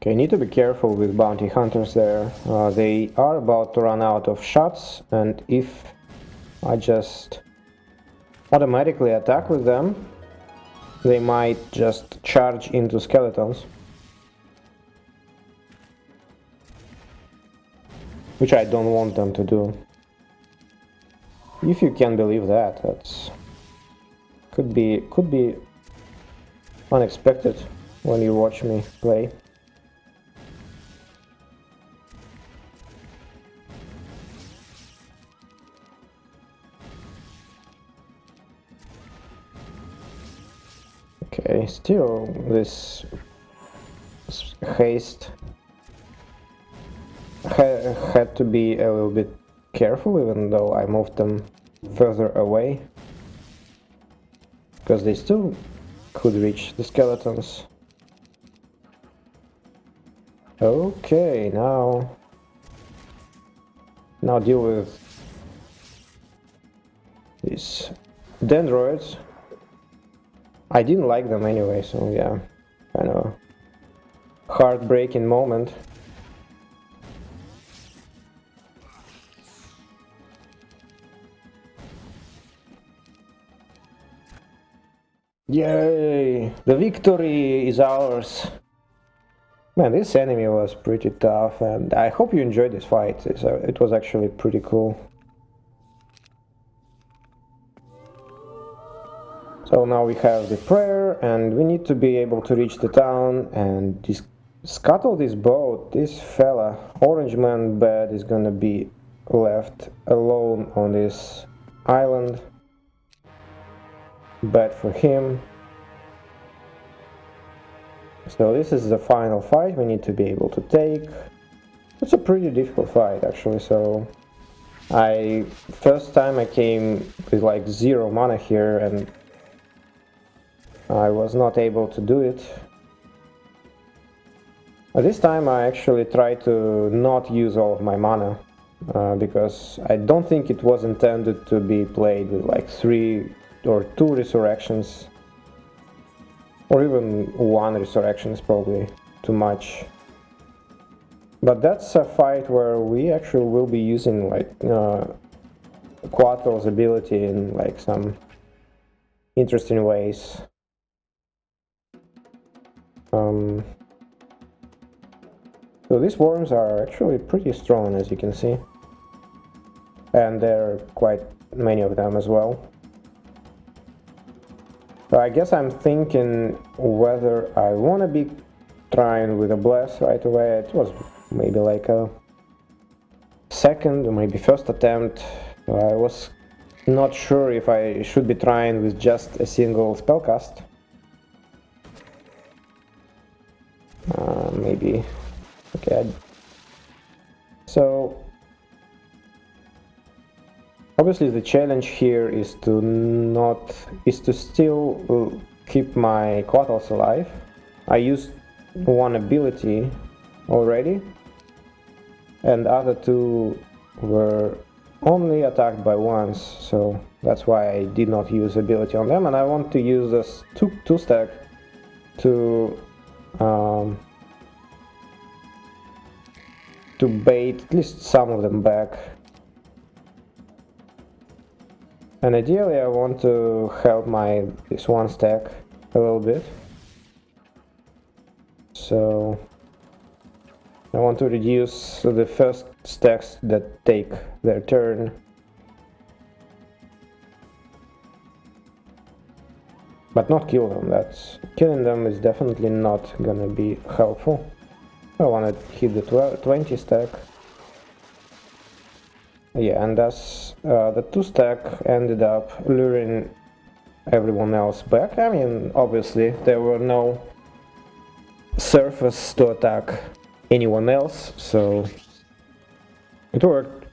Okay, need to be careful with bounty hunters there. They are about to run out of shots, and if I just automatically attack with them, they might just charge into skeletons. Which I don't want them to do. If you can believe that, that's could be unexpected when you watch me play. Okay, still this haste had to be a little bit careful, even though I moved them further away, because they still could reach the skeletons. Okay, now deal with these dendroids. I didn't like them anyway, so yeah, kind of heartbreaking moment. Yay! The victory is ours! Man, this enemy was pretty tough, and I hope you enjoyed this fight. It was actually pretty cool. So now we have the prayer, and we need to be able to reach the town and scuttle this boat. This fella, Orange Man Bad, is gonna be left alone on this island. Bad for him. So this is the final fight we need to be able to take. It's a pretty difficult fight actually, so first time I came with like 0 mana here and I was not able to do it. This time I actually tried to not use all of my mana because I don't think it was intended to be played with like 3 or 2 resurrections, or even 1 resurrection is probably too much. But that's a fight where we actually will be using like Quattro's ability in like some interesting ways. So these worms are actually pretty strong, as you can see, and there are quite many of them as well. So I guess I'm thinking whether I want to be trying with a blast right away. It was maybe like a second or maybe first attempt. I was not sure if I should be trying with just a single spellcast. maybe. Okay. So obviously the challenge here is to still keep my Quattles alive. I used one ability already, and other two were only attacked by once, so that's why I did not use ability on them, and I want to use this two stack to bait at least some of them back. And ideally I want to help this one stack a little bit. So I want to reduce the first stacks that take their turn. But not kill them. Killing them is definitely not gonna be helpful. I want to hit the 20 stack. Yeah, and thus the 2 stack ended up luring everyone else back. I mean, obviously there were no surface to attack anyone else, so it worked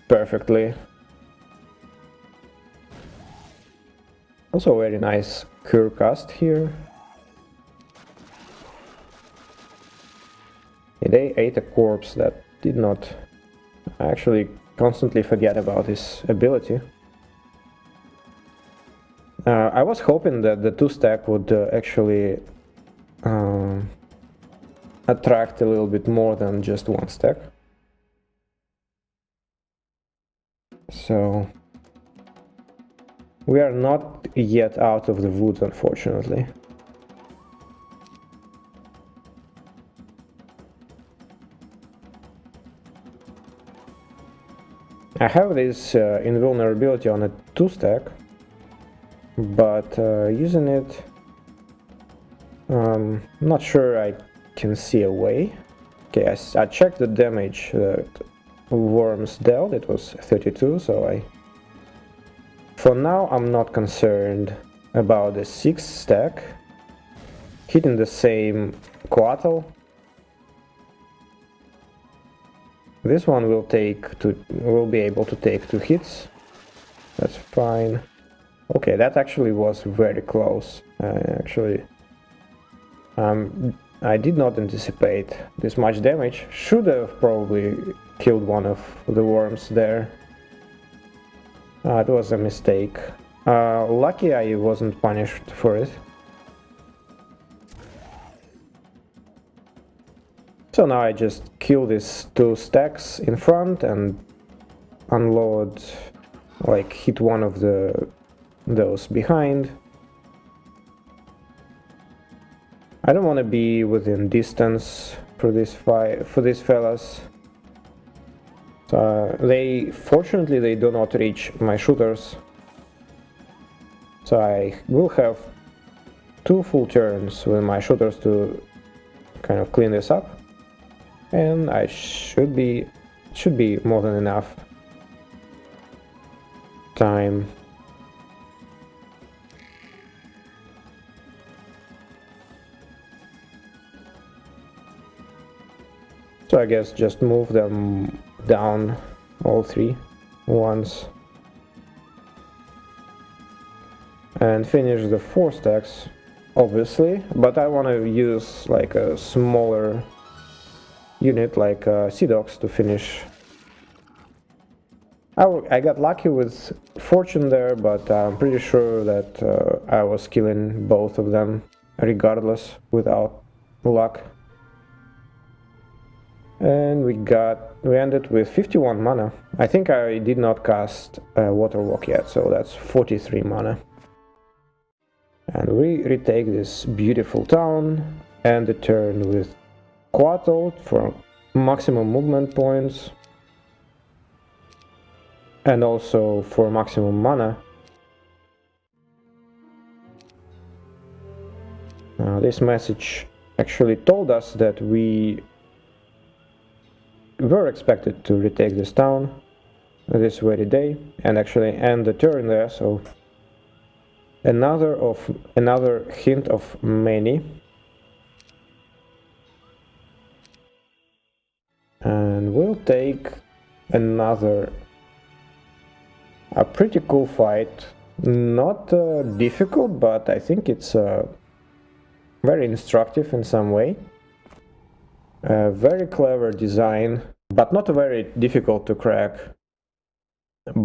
perfectly. Also very nice cure cast here. Yeah, they ate a corpse that did not actually constantly forget about his ability. I was hoping that the 2 stack would actually attract a little bit more than just 1 stack. So we are not yet out of the woods, unfortunately. I have this invulnerability on a 2 stack, but using it, not sure I can see a way. Okay, I checked the damage that worms dealt, it was 32, so for now I'm not concerned about the 6 stack hitting the same Quattle. This one will be able to take 2 hits. That's fine. Okay, that actually was very close. I did not anticipate this much damage. Should have probably killed one of the worms there. It was a mistake. Lucky I wasn't punished for it. So now I just kill these 2 stacks in front and unload, like hit one of those behind. I don't want to be within distance for this fight, for these fellas. So fortunately they do not reach my shooters. So I will have 2 full turns with my shooters to kind of clean this up, and I should be more than enough time. So I guess just move them down, all 3 once, and finish the 4 stacks, obviously, but I want to use like a smaller unit like Sea Dogs to finish. I got lucky with fortune there, but I'm pretty sure that I was killing both of them regardless without luck. And we ended with 51 mana. I think I did not cast Water Walk yet, so that's 43 mana. And we retake this beautiful town and the turn with Quattle for maximum movement points and also for maximum mana. This message actually told us that we were expected to retake this town this very day and actually end the turn there, so another hint of many. take another a pretty cool fight. Not difficult, but I think it's very instructive in some way. Very clever design, but not very difficult to crack.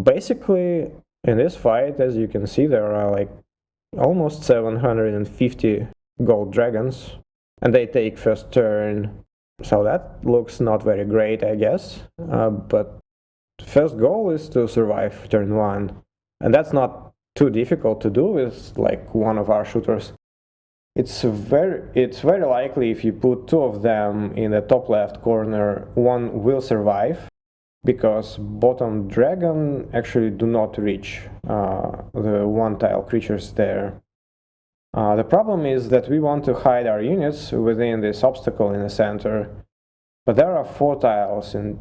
Basically, in this fight, as you can see, there are like almost 750 gold dragons, and they take first turn, so that looks not very great, I guess. But first goal is to survive turn 1, and that's not too difficult to do with like one of our shooters. It's very likely if you put 2 of them in the top left corner, one will survive, because bottom dragon actually do not reach the one-tile creatures there. The problem is that we want to hide our units within this obstacle in the center, but there are 4 tiles in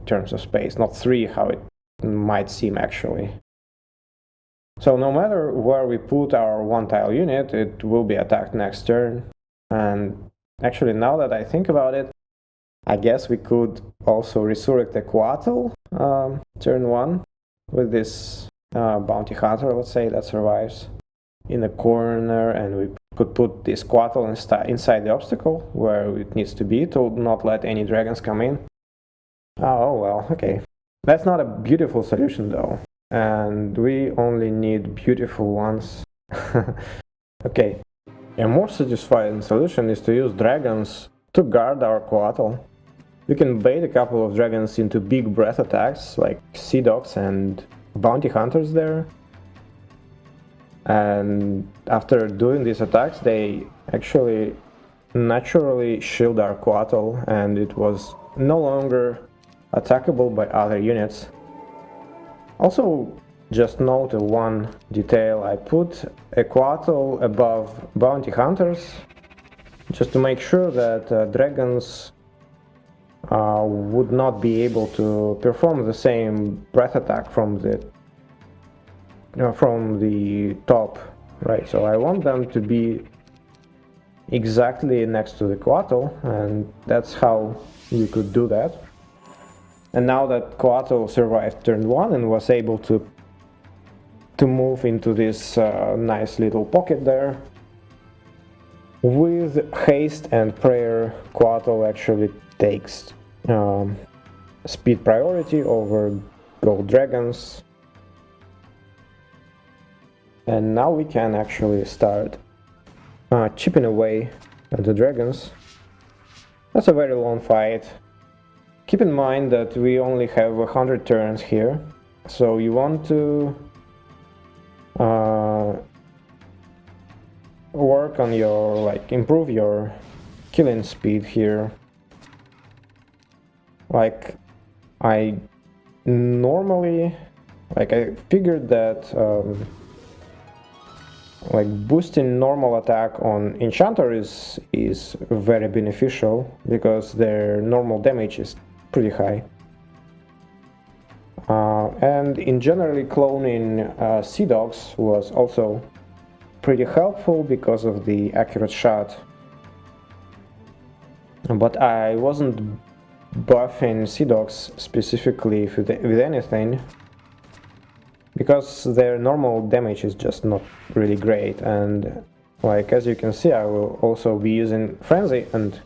terms of space, not 3 how it might seem actually. So no matter where we put our one-tile unit, it will be attacked next turn. And actually, now that I think about it, I guess we could also resurrect a Quattle turn 1 with this bounty hunter, let's say, that survives in the corner, and we could put this Quattle inside the obstacle where it needs to be to not let any dragons come in. Oh well, okay. That's not a beautiful solution though, and we only need beautiful ones. Okay, a more satisfying solution is to use dragons to guard our Quattle. We can bait a couple of dragons into big breath attacks like Sea Dogs and Bounty Hunters there. And after doing these attacks, they actually naturally shield our Quattle, and it was no longer attackable by other units. Also, just note one detail: I put a Quattle above Bounty Hunters just to make sure that dragons would not be able to perform the same breath attack from the top, right? So I want them to be exactly next to the Quattle, and that's how you could do that. And now that Quattle survived turn 1 and was able to move into this nice little pocket there, with haste and prayer, Quattle actually takes speed priority over gold dragons. And now we can actually start chipping away at the dragons. That's a very long fight. Keep in mind that we only have 100 turns here, so you want to work on your, improve your killing speed here. I figured that boosting normal attack on Enchanter is very beneficial, because their normal damage is pretty high. And in generally, cloning Sea Dogs was also pretty helpful because of the accurate shot. But I wasn't buffing Sea Dogs specifically with anything, because their normal damage is just not really great. And as you can see, I will also be using Frenzy, and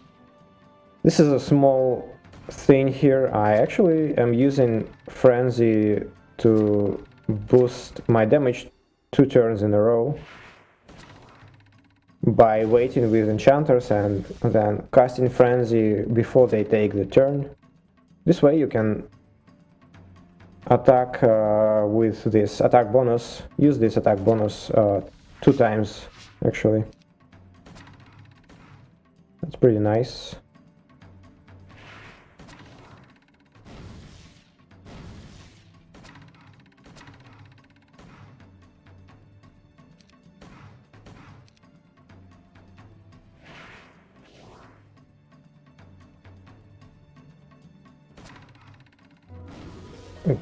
this is a small thing here. I actually am using Frenzy to boost my damage 2 turns in a row by waiting with enchanters and then casting Frenzy before they take the turn. This way you can attack with this attack bonus, use this attack bonus 2 times actually. That's pretty nice.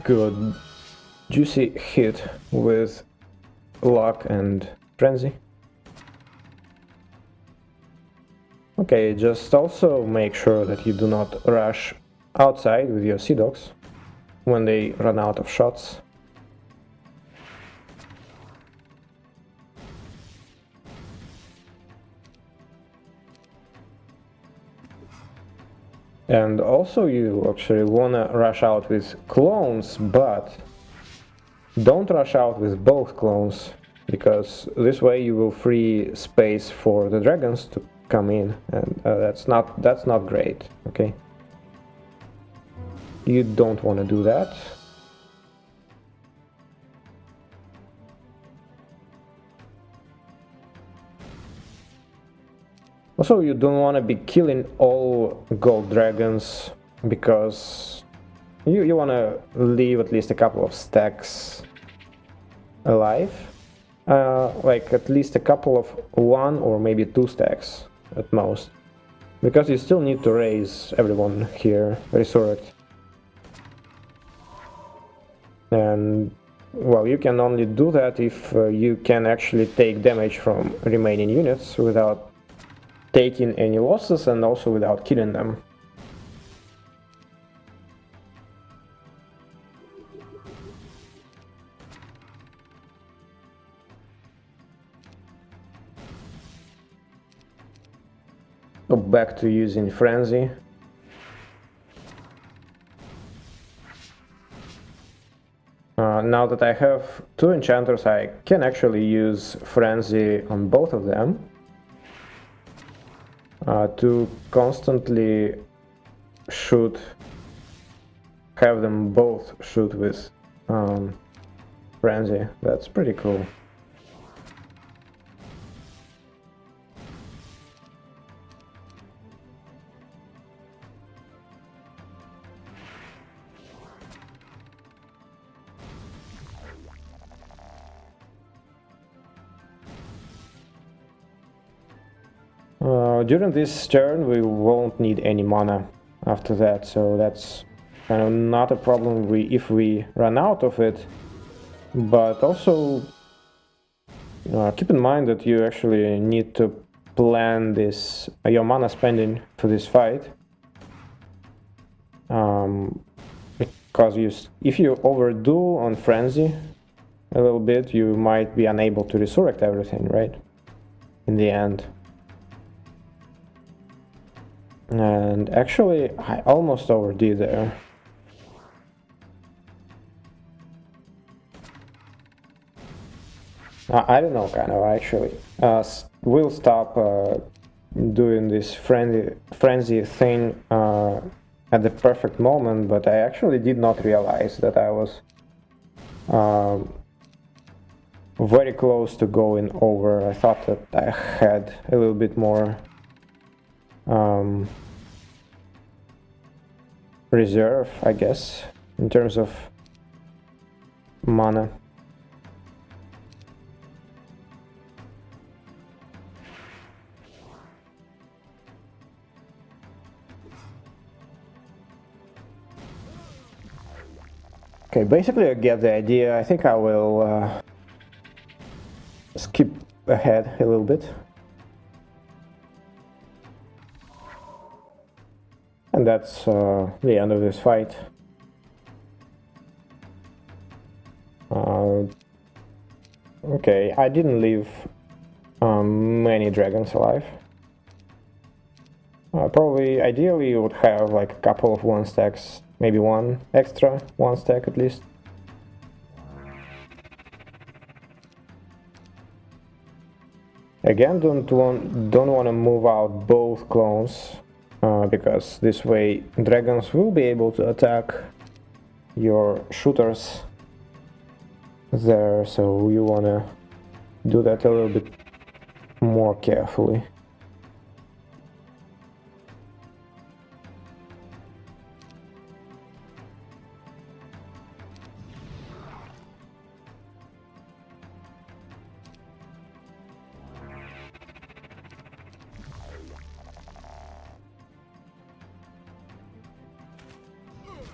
Good juicy hit with luck and frenzy. Okay, just also make sure that you do not rush outside with your sea dogs when they run out of shots. And also you actually wanna rush out with clones, but don't rush out with both clones, because this way you will free space for the dragons to come in, and that's not great, okay? You don't want to do that. Also, you don't want to be killing all gold dragons, because you want to leave at least a couple of stacks alive. Like at least a couple of 1 or maybe 2 stacks at most. Because you still need to raise everyone here, resurrect. And, well, you can only do that if you can actually take damage from remaining units without taking any losses and also without killing them. Go back to using Frenzy. Now that I have 2 enchanters, I can actually use Frenzy on both of them. To constantly have them both shoot with Frenzy. That's pretty cool. During this turn we won't need any mana after that, so that's kind of not a problem if we run out of it. But also keep in mind that you actually need to plan this your mana spending for this fight, because if you overdo on Frenzy a little bit, you might be unable to resurrect everything, right, in the end. And actually, I almost overdid there. I don't know, kind of, actually. We'll stop doing this frenzy thing at the perfect moment, but I actually did not realize that I was very close to going over. I thought that I had a little bit more reserve, I guess, in terms of mana. Okay, basically I get the idea. I think I will skip ahead a little bit. And that's the end of this fight. Okay, I didn't leave many dragons alive. Probably, ideally, you would have like a couple of 1 stacks, maybe 1 extra, 1 stack at least. Again, don't want to move out both clones. Because this way dragons will be able to attack your shooters there, so you wanna do that a little bit more carefully.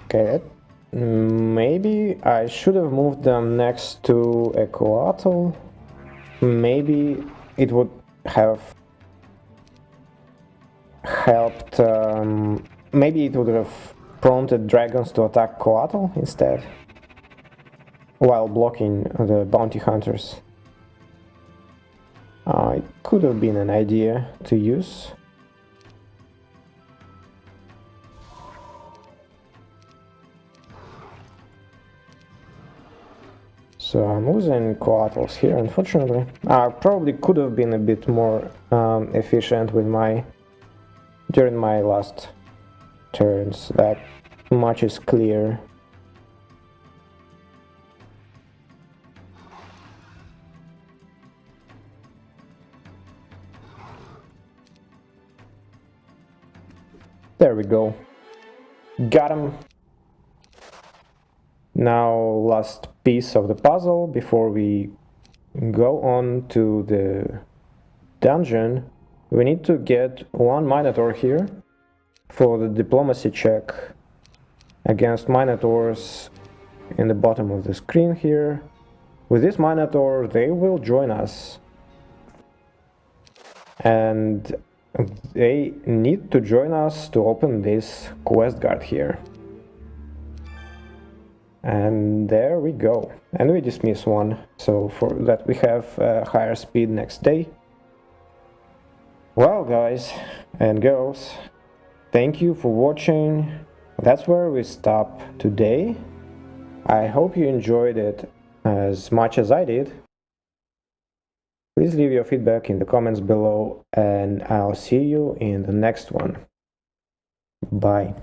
Okay, maybe I should have moved them next to a coatl. Maybe it would have helped. Maybe it would have prompted dragons to attack Coatl instead, while blocking the bounty hunters. It could have been an idea to use. So I'm losing Coatls here, unfortunately. I probably could have been a bit more efficient with during my last turns. That much is clear. There we go. Got him. Now, last piece of the puzzle before we go on to the dungeon. We need to get one Minotaur here for the diplomacy check against Minotaurs in the bottom of the screen here. With this Minotaur, they will join us. And they need to join us to open this quest guard here. And there we go. And we dismiss one, so for that we have higher speed next day. Well, guys and girls, thank you for watching. That's where we stop today. I hope you enjoyed it as much as I did. Please leave your feedback in the comments below, and I'll see you in the next one. Bye.